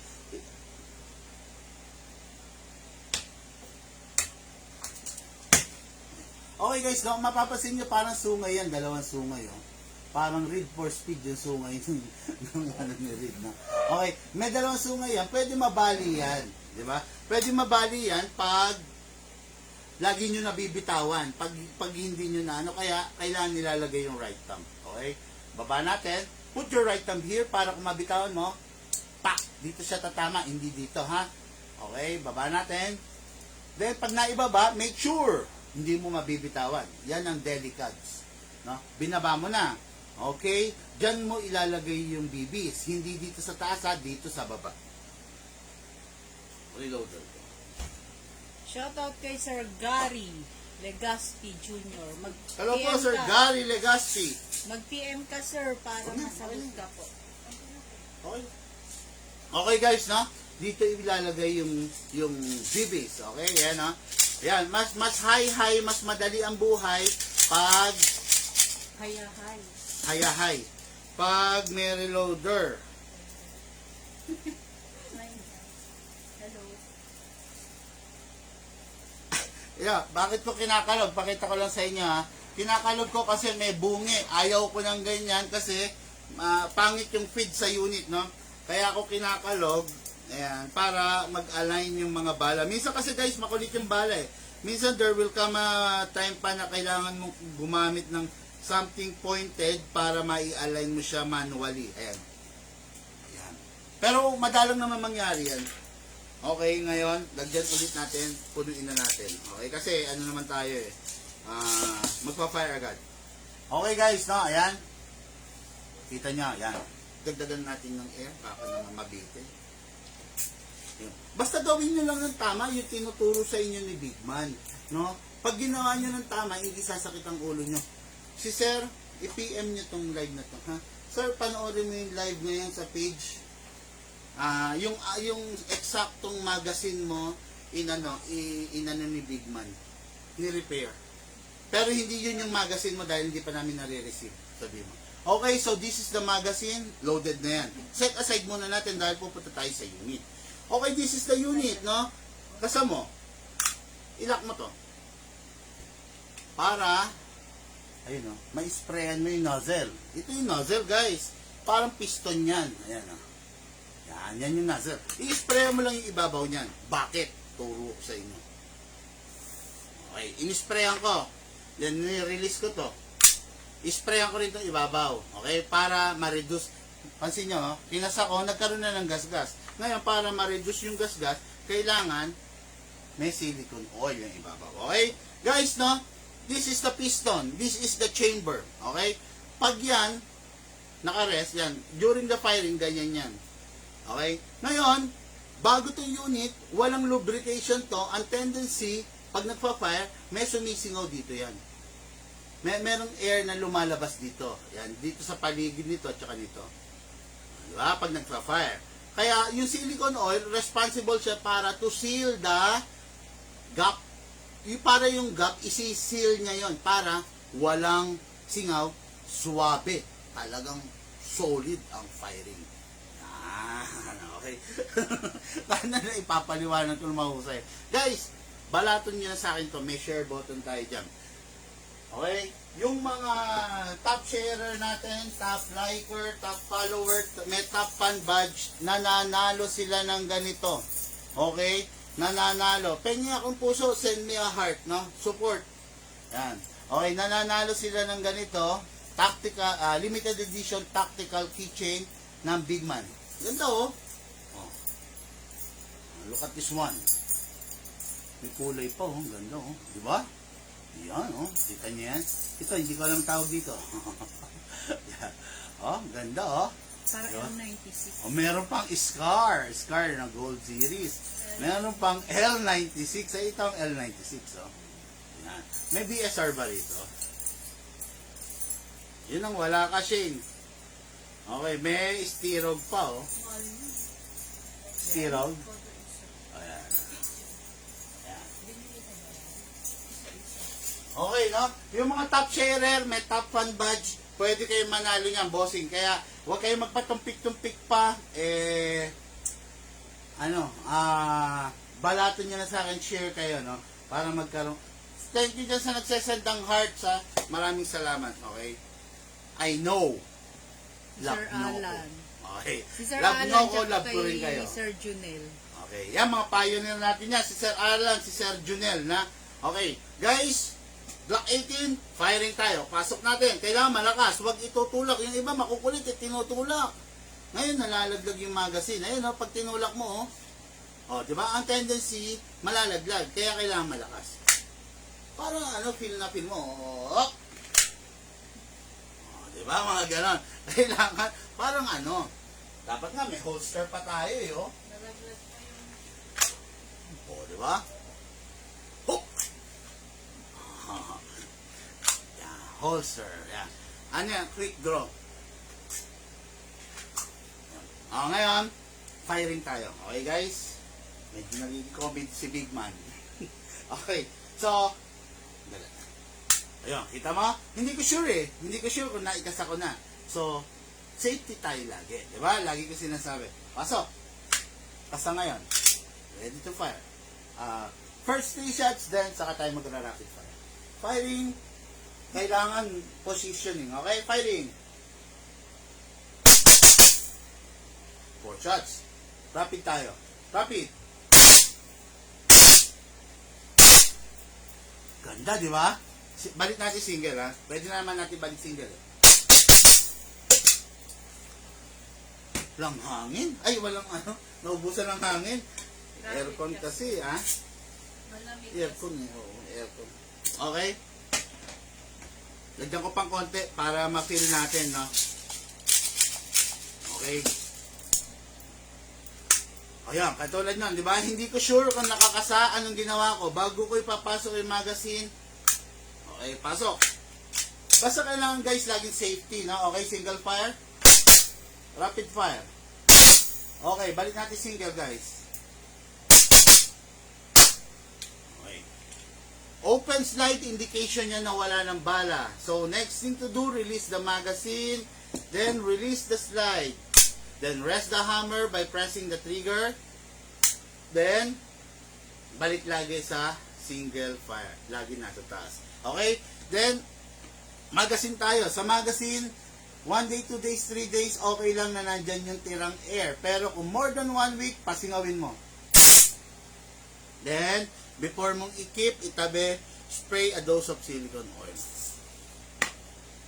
okay guys, no, mapapasin nyo parang sungay yan, dalawang sungay, oh. Parang read for speed yung sungay ng ni read na. Okay, may dalawang sungay yan, pwede mabali yan, di ba? Pwede mabali yan pag lagi nyo nabibitawan, pag hindi nyo na kaya kailangan nilalagay yung right thumb. Okay? Baba natin, put your right thumb here para kung mabitawan mo, pak, dito siya tatama, hindi dito, ha? Okay, baba natin. Then pag naibaba, make sure hindi mo mabibitawan. Yan ang delicates. No? Binaba mo na. Okay? Diyan mo ilalagay yung BBs. Hindi dito sa taas, dito sa baba. Reloader. shoutout kay Sir Gary Legaspi Jr. Hello po, Sir Gary Legaspi. Mag-PM ka, sir, para masagot ka po. Okay. Okay guys, no? Dito ilalagay yung BBs. Okay? Yan, no? Yan, mas high, mas madali ang buhay pag high. Pag may reloader. Hello. Yeah, bakit ko kinakalog? Pakita ko lang sa inyo, ha. Kinakalog ko kasi may bungi. Ayaw ko ng ganyan kasi pangit yung feed sa unit, no? Kaya ako kinakalog, ayan, para mag-align yung mga bala. Minsan kasi guys, makulit yung bala eh. Minsan there will come a time pa na kailangan mong gumamit ng something pointed para mai-align mo siya manually. Ayan. Ayan. Pero madalang naman mangyari yan. Okay, ngayon, lagyan ulit natin, punuin na natin. Okay, kasi ano naman tayo eh. magpa-fire agad. Okay guys, no? Ayan. Kita nyo, ayan. Dagdagan natin ng air, baka naman mabitin. Yun. Basta gawin nyo lang ng tama yung tinuturo sa inyo ni Big Man. No? Pag ginawa nyo ng tama, hindi sasakit ang ulo nyo. Si Sir, i-PM nyo tong live na to. Ha? Sir, panoorin mo yung live ngayon sa page. Yung eksaktong magazine mo, inano ni Big Man. Ni-repair. Pero hindi yun yung magazine mo dahil hindi pa namin nare-receive. Sabi mo. Okay, so this is the magazine. Loaded na yan. Set aside muna natin dahil pupunta tayo sa unit. Okay, this is the unit, no? Kasama mo. Ilak mo to. Para, ayun o, ma-sprayan mo yung nozzle. Ito yung nozzle, guys. Parang piston yan. Ayan o. Yan yung nozzle. I-sprayan mo lang yung ibabaw niyan. Bakit? Turo ko sa inyo. Okay, in-sprayan ko. Then, nirelease ko to. I-sprayan ko rin itong ibabaw. Okay? Para ma-reduce. Pansin nyo, pinasa ko, nagkaroon na ng gas-gas. Ngayon, para ma-reduce yung gas-gas, kailangan may silicone oil yung ibabaw. Okay? Guys, no? This is the piston. This is the chamber. Okay? Pag yan, naka-rest, yan. During the firing, ganyan yan. Okay? Ngayon, bago itong unit, walang lubrication to. Ang tendency, pag nagpa-fire, may sumisingaw dito yan. Merong air na lumalabas dito. Yan, dito sa paligid nito at saka nito. Diba? Pag nagpa-fire. Kaya, yung silicone oil, responsible siya para to seal the gap. Para yung gap, isi-seal niya yon para walang singaw, suwabe. Talagang solid ang firing. Okay. Paano na ipapaliwanag ko mahusay. Guys, balaton nyo na sa akin to. May share button tayo dyan. Okay? Yung mga top sharer natin, top liker, top follower, may top fan badge, nananalo sila ng ganito. Okay? Nananalo. Pengi akong puso, send me a heart, no? Support. Yan. Okay, nananalo sila ng ganito. Tactical, limited edition tactical keychain ng Big Man. Ganda, oh. Look at this one. May kulay pa, oh. Ganda, oh. Diba? Yan, oh. Kita niyo yan? Ito, hindi ko alam tawag dito. Yan. Oh, ganda, oh. Para Diba? L96. Oh, meron pang Scar na Gold Series. Meron pang L96. Ay, ito ang L96, oh. Yan. May BSR ba rito? Yun ang wala ka, Shane. Okay, may Stirog pa, oh. Stirog. Ayan. Ayan. Okay, no? Yung mga top sharer, may top fan badge, pwede kayo manalo niyan, bossing. Kaya, huwag kayo magpatumpik-tumpik pa. Balaton nyo na sa akin, share kayo, no? Para magkaroon. Thank you dyan sa nagsasend ng hearts, ha? Maraming salamat, okay? I know. Sir Love nyo ko. Alan. Okay. Si Sir Love Alan, nyo ko, tsaka love ko rin kay kayo. Sir Junel. Okay. Yan, mga pioneer natin yan. Si Sir Alan, si Sir Junel, na? Okay. Guys, Block 18, firing tayo. Pasok natin. Kailangan malakas. Huwag itutulak. Yung iba makukulit, tinutulak. Ngayon, nalalaglag yung magazine. Ayun, oh, pag tinulak mo, oh, di ba? Ang tendency, malalaglag. Kaya kailangan malakas. Parang feel na feel mo. Oh, di ba? Mga ganon. Kailangan, parang dapat nga may holster pa tayo, eh, oh. Nalaglag pa yung... Oh, di ba? Hook! Yan, holster. Yan. Ano yan? Quick draw. Yan. Ngayon, firing tayo. Okay, guys? Medyo naging-comment si Big Man. Okay. So, ayun, kita mo? Hindi ko sure, eh. Hindi ko sure kung naikasa ko na. So, safety tayo lagi. Di ba? Lagi ko sinasabi. Pasok. Kasa ngayon. Ready to fire. First 3 shots, then saka tayo magra-rapid fire. Firing, kailangan positioning. Okay? Firing. 4 shots. Rapid tayo. Rapid. Ganda, di ba? Balik natin single, ha? Pwede naman natin balik single, eh. Walang hangin? Ay, walang naubusan ng hangin. Aircon kasi, ha? Malamig. Aircon, eh. Oo, aircon. Okay? Lagyan ko pang konti para ma-feel natin, no? Okay. Ayan, katulad nun, di ba? Hindi ko sure kung nakakasa anong ginawa ko. Bago ko ipapasok yung magazine, okay, pasok. Basta kailangan guys, laging safety, no? Okay, single fire. Rapid fire. Okay, balik natin single guys. Okay. Open slide indication niya na wala ng bala. So, next thing to do, release the magazine. Then, release the slide. Then, rest the hammer by pressing the trigger. Then, balik lagi sa single fire. Lagi nasa taas. Okay? Then, magazine tayo. Sa magazine, 1 day, 2 days, 3 days, okay lang na nandyan yung tirang air. Pero kung more than 1 week, pasingawin mo. Then, before mong i-keep, itabi, spray a dose of silicone oil.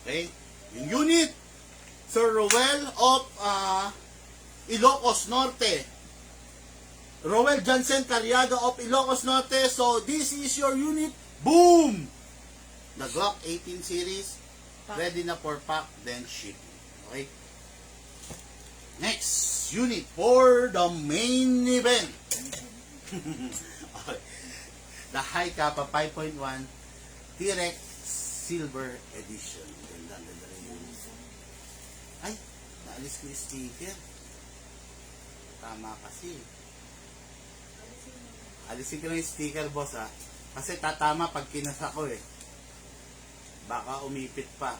Okay? Yung unit, Sir Roel of Ilocos Norte. Roel Jansen Cariaga of Ilocos Norte. So, this is your unit. Boom! The Glock 18 series. Ready na for pack, then ship. Okay? Next unit for the main event. Okay. The High Kappa 5.1 T-Rex Silver Edition. Ganda rin yun. Ay, naalis ko yung sticker. Tama kasi. Alisin ko lang yung sticker, boss, ha. Kasi tatama pag kinasa ko, eh. Baka umipit pa,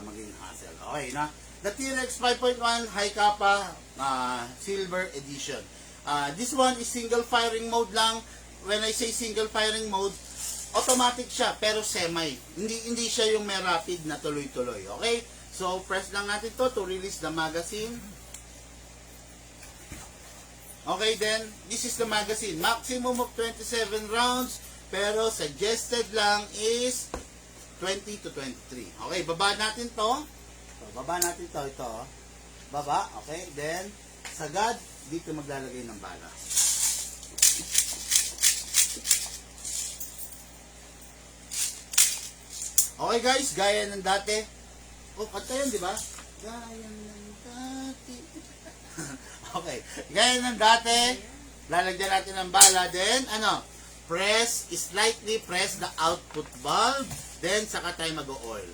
maging hassle. Okay, na? The T-Rex 5.1 High Kappa Silver Edition. This one is single firing mode lang. When I say single firing mode, automatic siya, pero semi. Hindi siya yung may rapid na tuloy-tuloy. Okay? So, press lang natin to release the magazine. Okay, then, this is the magazine. Maximum of 27 rounds, pero suggested lang is 20 to 23. Okay, baba natin to. So, baba natin to. Ito. Baba. Okay, then, sagad, dito maglalagay ng bala. Okay guys, gaya ng dati. Oh, kanta yun, di ba? Gaya ng dati. Okay, gaya ng dati. Lalagyan natin ng bala. Then, slightly press the output valve. Then, saka tayo mag-oil.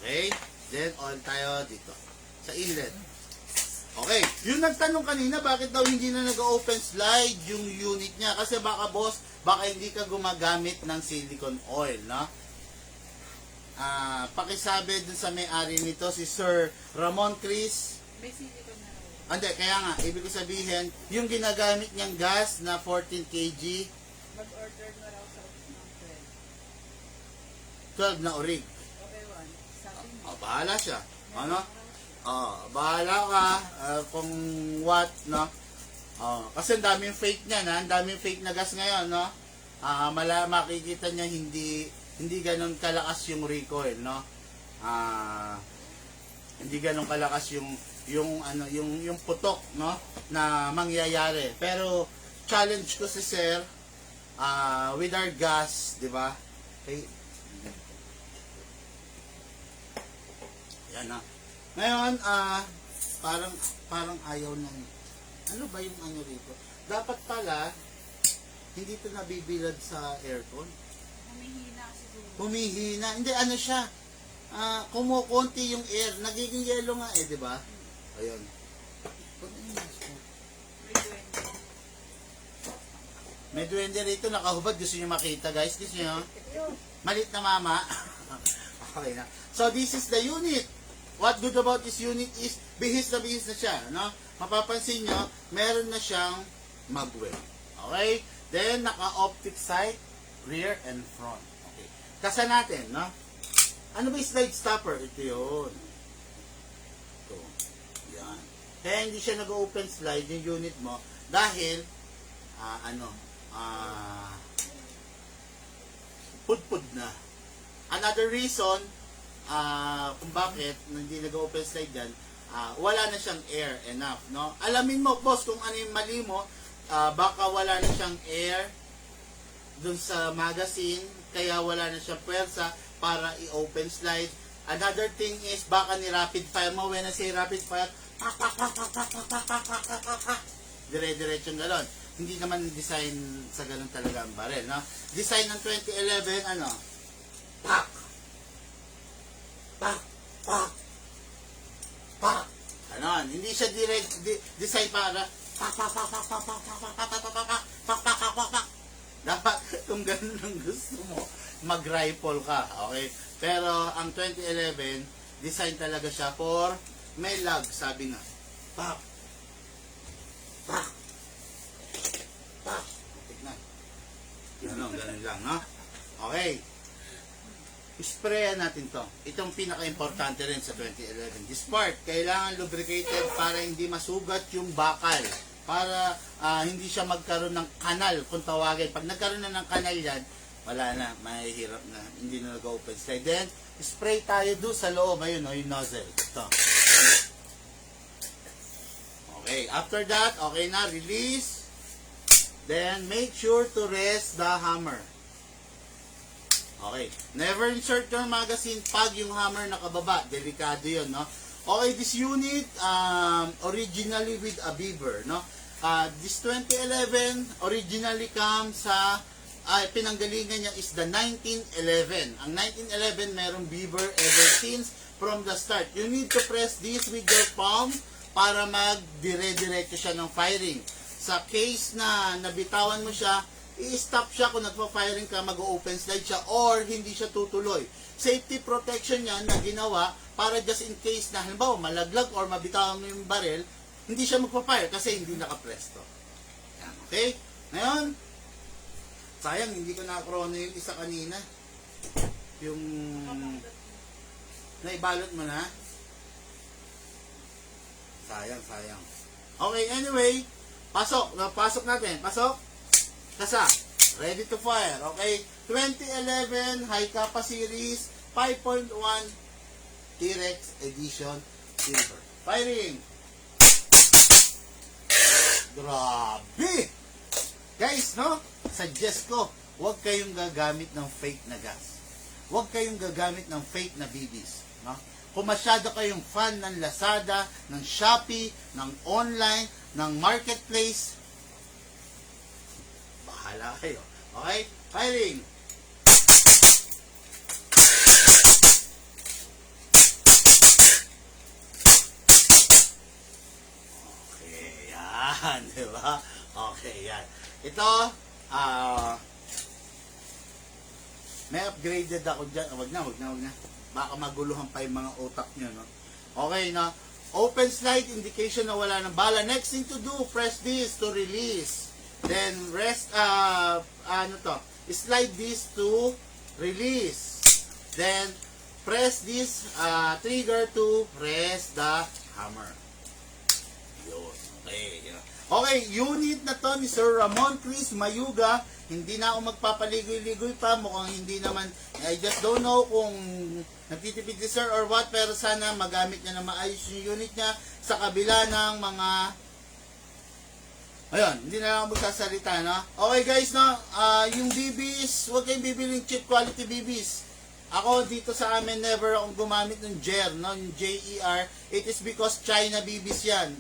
Okay? Then, oil tayo dito. Sa inlet. Okay. Yung nagtanong kanina, bakit daw hindi na nag-open slide yung unit niya? Kasi baka, boss, baka hindi ka gumagamit ng silicone oil, no? Pakisabi dun sa may-ari nito, si Sir Ramon Chris. May silicone na raw. Hindi, kaya nga, ibig ko sabihin, yung ginagamit niyang gas na 14 kg, Mag-order na raw sa ng 12 na orig. Okay, one. Sabi mo. Bahala siya. Ano? Bahala ka kung what, no? Kasi ang daming fake niya, ang daming fake na gas ngayon, no? Makikita niya hindi ganoon kalakas yung recoil, no? Hindi ganoon kalakas yung putok, no? Na mangyayari. Pero challenge ko si Sir with our gas, di ba? Okay. Yan na. Ngayon, parang ayaw ng, ano ba yung ano rito? Dapat pala, hindi ito nabibilad sa aircon. Humihina siguro. Humihina. Hindi, ano siya? Kumukunti yung air. Nagiging yellow nga di ba? Ayun. May duwende rito, nakahubad. Gusto nyo makita, guys? Gusto nyo? Malit na mama. Okay na. So, this is the unit. What good about this unit is, bihis na siya, no? Mapapansin nyo, meron na siyang magwell. Okay? Then, naka-optic sight, rear and front. Okay. Kasa natin, no? Ano ba yung slide stopper? Ito yun. Ito. Yan. Kaya hindi siya nag-open slide yung unit mo dahil, pudpud na. Another reason, kung bakit hindi nag-open slide yan, wala na siyang air enough, no? Alamin mo, boss, kung ano yung mali mo, baka wala na siyang air dun sa magazine, kaya wala na siyang pwersa para i-open slide. Another thing is, baka ni rapid fire mo. When I say rapid fire, dire-diretsong galon. Hindi naman design sa galon talaga ang baril, no? Design ng 2011, ano? Pak! Pak! Pak! Pak! Ganon. Hindi siya direct design para pak pak pak pak pak pak pak pak pak pak pak pak pak pak pak. Dapat kung ganun ang gusto mo, mag-rifle ka, okay? Pero ang 2011, design talaga siya for may lag, sabi nga. Pak! Pak! Pak! Tignan. Ganun lang, no? Okay. Sprayan natin to. Itong pinaka-importante rin sa 2011. This part, kailangan lubricated para hindi masugat yung bakal. Para hindi siya magkaroon ng kanal, kung tawagin. Pag nagkaroon na ng kanal yan, wala na, mahihirap na. Hindi na nag-open slide. Then, spray tayo doon sa loob. Ayun, yung nozzle. Ito. Okay, after that, okay na, release. Then, make sure to rest the hammer. Okay. Never insert your magazine pag yung hammer nakababa. Delikado yun, no? Okay, this unit, originally with a beaver, no? This 2011, originally comes sa, pinanggalingan niya is the 1911. Ang 1911, merong beaver ever since from the start. You need to press this with your palm para mag-dire-diretso siya ng firing. Sa case na nabitawan mo siya, i-stop siya kung nagpa-firing ka, mag-open slide siya, or hindi siya tutuloy. Safety protection yan na ginawa para just in case na halimbawa malaglag or mabitawan mo yung barrel, hindi siya magpa-fire kasi hindi nakapresto. Yan, okay? Ngayon, sayang hindi ko na-chrono yung isa kanina. Yung naibalot mo na. Sayang. Okay, anyway, pasok natin. Pasok. Kasa, ready to fire, okay? 2011 High Kappa Series 5.1 T-Rex Edition Silver. Firing! Grabe! Guys, no? Suggest ko, huwag kayong gagamit ng fake na gas. Huwag kayong gagamit ng fake na BBs, no? Kung masyado kayong fan ng Lazada, ng Shopee, ng online, ng marketplace, bahala kayo. Okay? Firing! Okay, yan. Diba? Okay, yan. Ito, may upgraded ako dyan. Wag na. Baka maguluhan pa yung mga utak nyo, no? Okay, na. Open slide, indication na wala ng bala. Next thing to do, press this to release. Then rest, slide this to release. Then press this trigger to press the hammer. Yun. Okay. Okay, unit na to ni Sir Ramon Chris Mayuga. Hindi na ako magpapaligoy-ligoy pa. Mukhang hindi naman. I just don't know kung nagtitipid si Sir or what. Pero sana magamit niya na maayos yung unit niya sa kabila ng mga... Ayun, hindi na lang magsasalita, no? Okay guys, no? Yung BBs, huwag kayong bibili ng cheap quality BBs. Ako dito sa amin, never akong gumamit ng JER, no? Yung JER. It is because China BBs yan.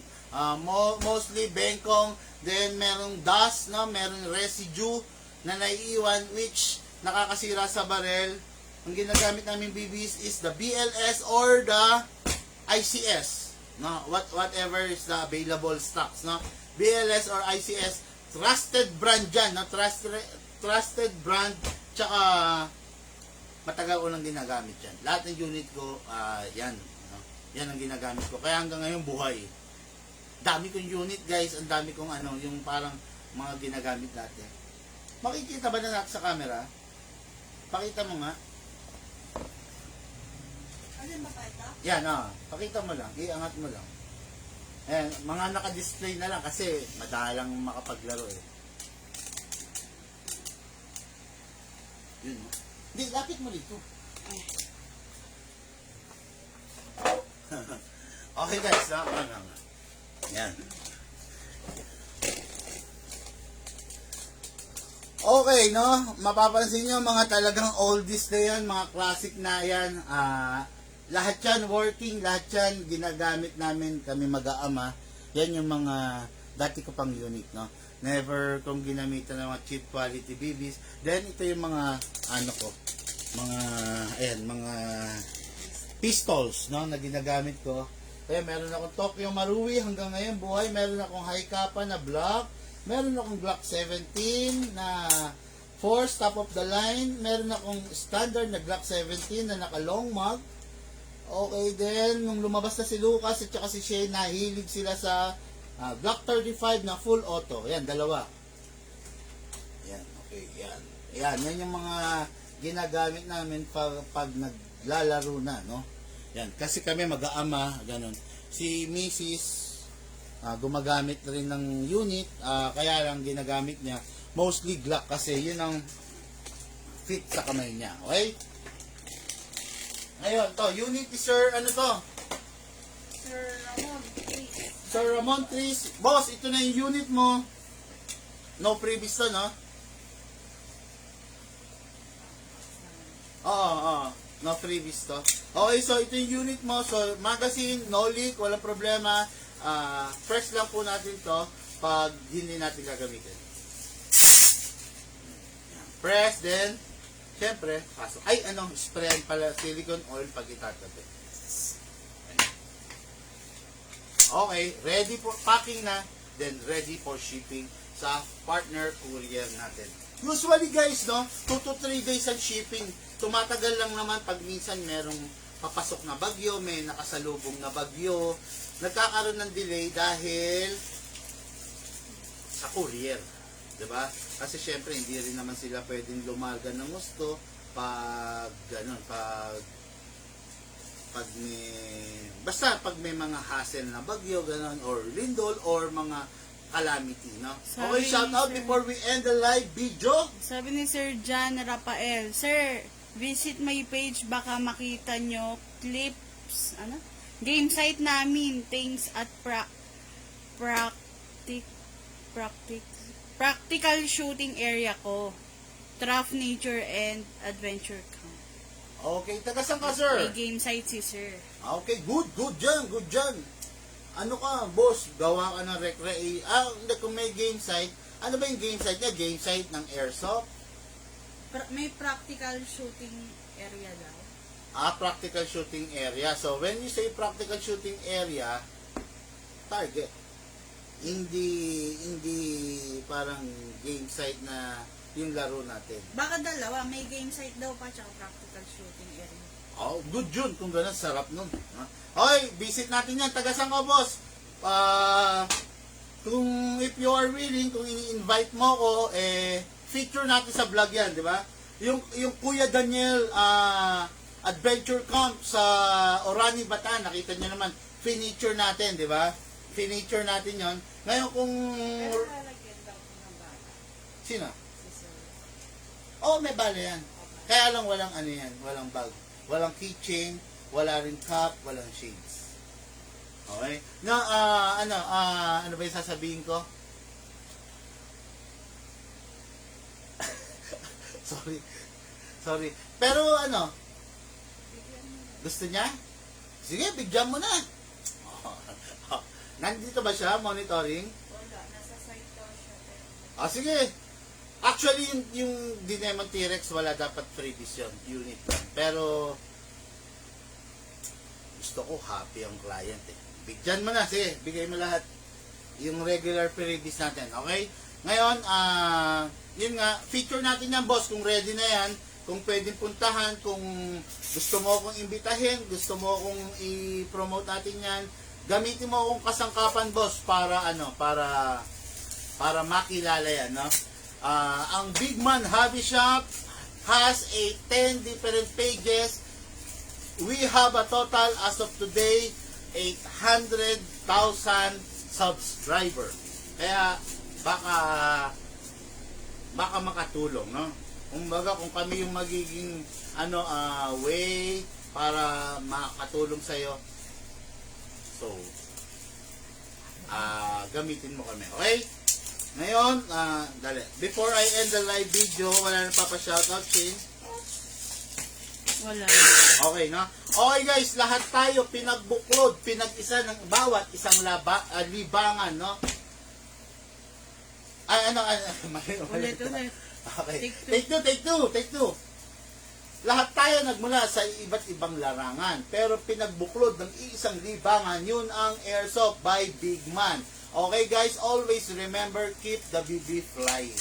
Mostly Bangkok, then merong dust, no? Merong residue na naiiwan which nakakasira sa barrel. Ang ginagamit namin BBs is the BLS or the ICS, no? Whatever is the available stocks, no? BLS or ICS, trusted brand dyan, no? Trusted brand, tsaka matagal ko nang ginagamit yan. Lahat ng unit ko, yan, no? Yan ang ginagamit ko. Kaya hanggang ngayon buhay. Dami kong unit guys, ang dami kong yung parang mga ginagamit dati. Makikita ba na natin sa camera? Pakita mo nga. Alin ba ito? Yan, pakita mo lang, iangat mo lang. Ayan, mga naka-display na lang kasi madalang makapaglaro eh. Yun, no? Hindi, lapit mo dito. Okay guys, Yan. Okay, no? Mapapansin nyo, mga talagang oldies na yan, mga classic na yan. Lahat yan working, lahat yan ginagamit namin, kami mag-aama. Yan yung mga dati ko pang unit, no? Never kong ginamitan ng mga cheap quality BBs. Then, ito yung mga, ano ko, mga pistols, no? Na ginagamit ko. Kaya meron akong Tokyo Marui hanggang ngayon buhay. Meron akong Hi-Kappa na block. Meron akong Glock 17 na Force top of the line. Meron akong standard na Glock 17 na naka long mag. Okay din, nung lumabas na si Lucas at saka si Shane, nahilig sila sa Glock 35 na full auto. Yan, dalawa. Yan, okay, yan. Yan yung mga ginagamit namin pag naglalaro na, no? Yan, kasi kami mag-aama, ganun. Si Mrs. Gumagamit rin ng unit, kaya lang ginagamit niya mostly Glock kasi yun ang fit sa kamay niya, okay? Ngayon, to, unit ni Sir, ano to? Sir Ramon, please. Sir Ramon Tris, boss, ito na yung unit mo. No previous to, no? Oo. No previous to. Okay, so ito yung unit mo. So, magazine, no leak, walang problema. Fresh lang po natin to pag hindi natin gagamitin. Press, then, syempre, pasok. Ay, sprayan pala silicone oil pag itatabi. Okay, ready for packing na, then ready for shipping sa partner courier natin. Usually guys, no, 2 to 3 days ang shipping. Tumatagal lang naman pag minsan merong papasok na bagyo, may nakasalubong na bagyo. Nagkakaroon ng delay dahil sa courier. Diba? Kasi syempre, hindi rin naman sila pwedeng lumarga ng gusto pag pag may mga hassle na bagyo, ganon, or lindol, or mga calamity, no? Sabi Okay, shout out ni Sir- before we end the live video. Sabi ni Sir John Rafael, Sir, visit my page, baka makita nyo clips, game site namin, things at practical shooting area ko. Craft Nature and Adventure Camp. Okay, taga saan ka, sir? May game site si Sir. Okay, good dyan. Ano ka, boss? Gawa ka ng hindi, kung may game site, ano ba yung game site niya? Game site ng airsoft? May practical shooting area daw. Practical shooting area. So, when you say practical shooting area, target. Hindi parang game site na yung laro natin. Baka dalawa, may game site daw pa tsaka practical shooting area. Oh, good yun. Kung gano'n, sarap nun. Okay, visit natin yan. Taga saan ka, boss? Kung if you are willing, kung i-invite mo ko, feature natin sa vlog yan, di ba? Yung Kuya Daniel Adventure Camp sa Orani, Bataan, nakita nyo naman, finiture natin, di ba? Finiture natin yon. Ngayon kung... Pero lalagyan daw ko ng bata. Sino? Si Sir. Oh, may bala yan. Kaya lang walang ano yan, walang bag. Walang keychain, wala rin cup, walang shades. Okay? Na, ano ba yung sasabihin ko? Sorry. Pero gusto niya? Sige, bigyan mo na. Nandito ba siya, monitoring? Wala, nasa site daw siya. Sige. Actually, yung Dinemon T-Rex, wala dapat freebies yun. Unit lang. Pero, gusto ko happy ang client eh. Bigyan mo na. Sige, bigay mo lahat. Yung regular freebies natin. Okay? Ngayon, yun nga, feature natin yan, boss. Kung ready na yan, kung pwedeng puntahan, kung gusto mo akong imbitahin, gusto mo akong i-promote natin yan, gamitin mo akong kasangkapan, boss, para makilala yan, no? Ang Big Man Hobby Shop has 10 different pages. We have a total as of today 800,000 subscriber. Kaya baka makatulong, no? Kumbaga kung kami yung magiging way para makatulong sa iyo. So gamitin mo kami, okay? Ngayon, dali. Before I end the live video, wala na papa-shoutout, Chin. Wala. Okay, no? Okay guys, lahat tayo pinagbuklod, pinag-isa ng bawat isang libangan, no? Ay, mali. Ulit. Okay. Take two. Take two. Lahat tayo nagmula sa iba't ibang larangan, pero pinagbuklod ng isang libangan, yun ang Airsoft by Big Man. Okay guys, always remember, keep the BB flying.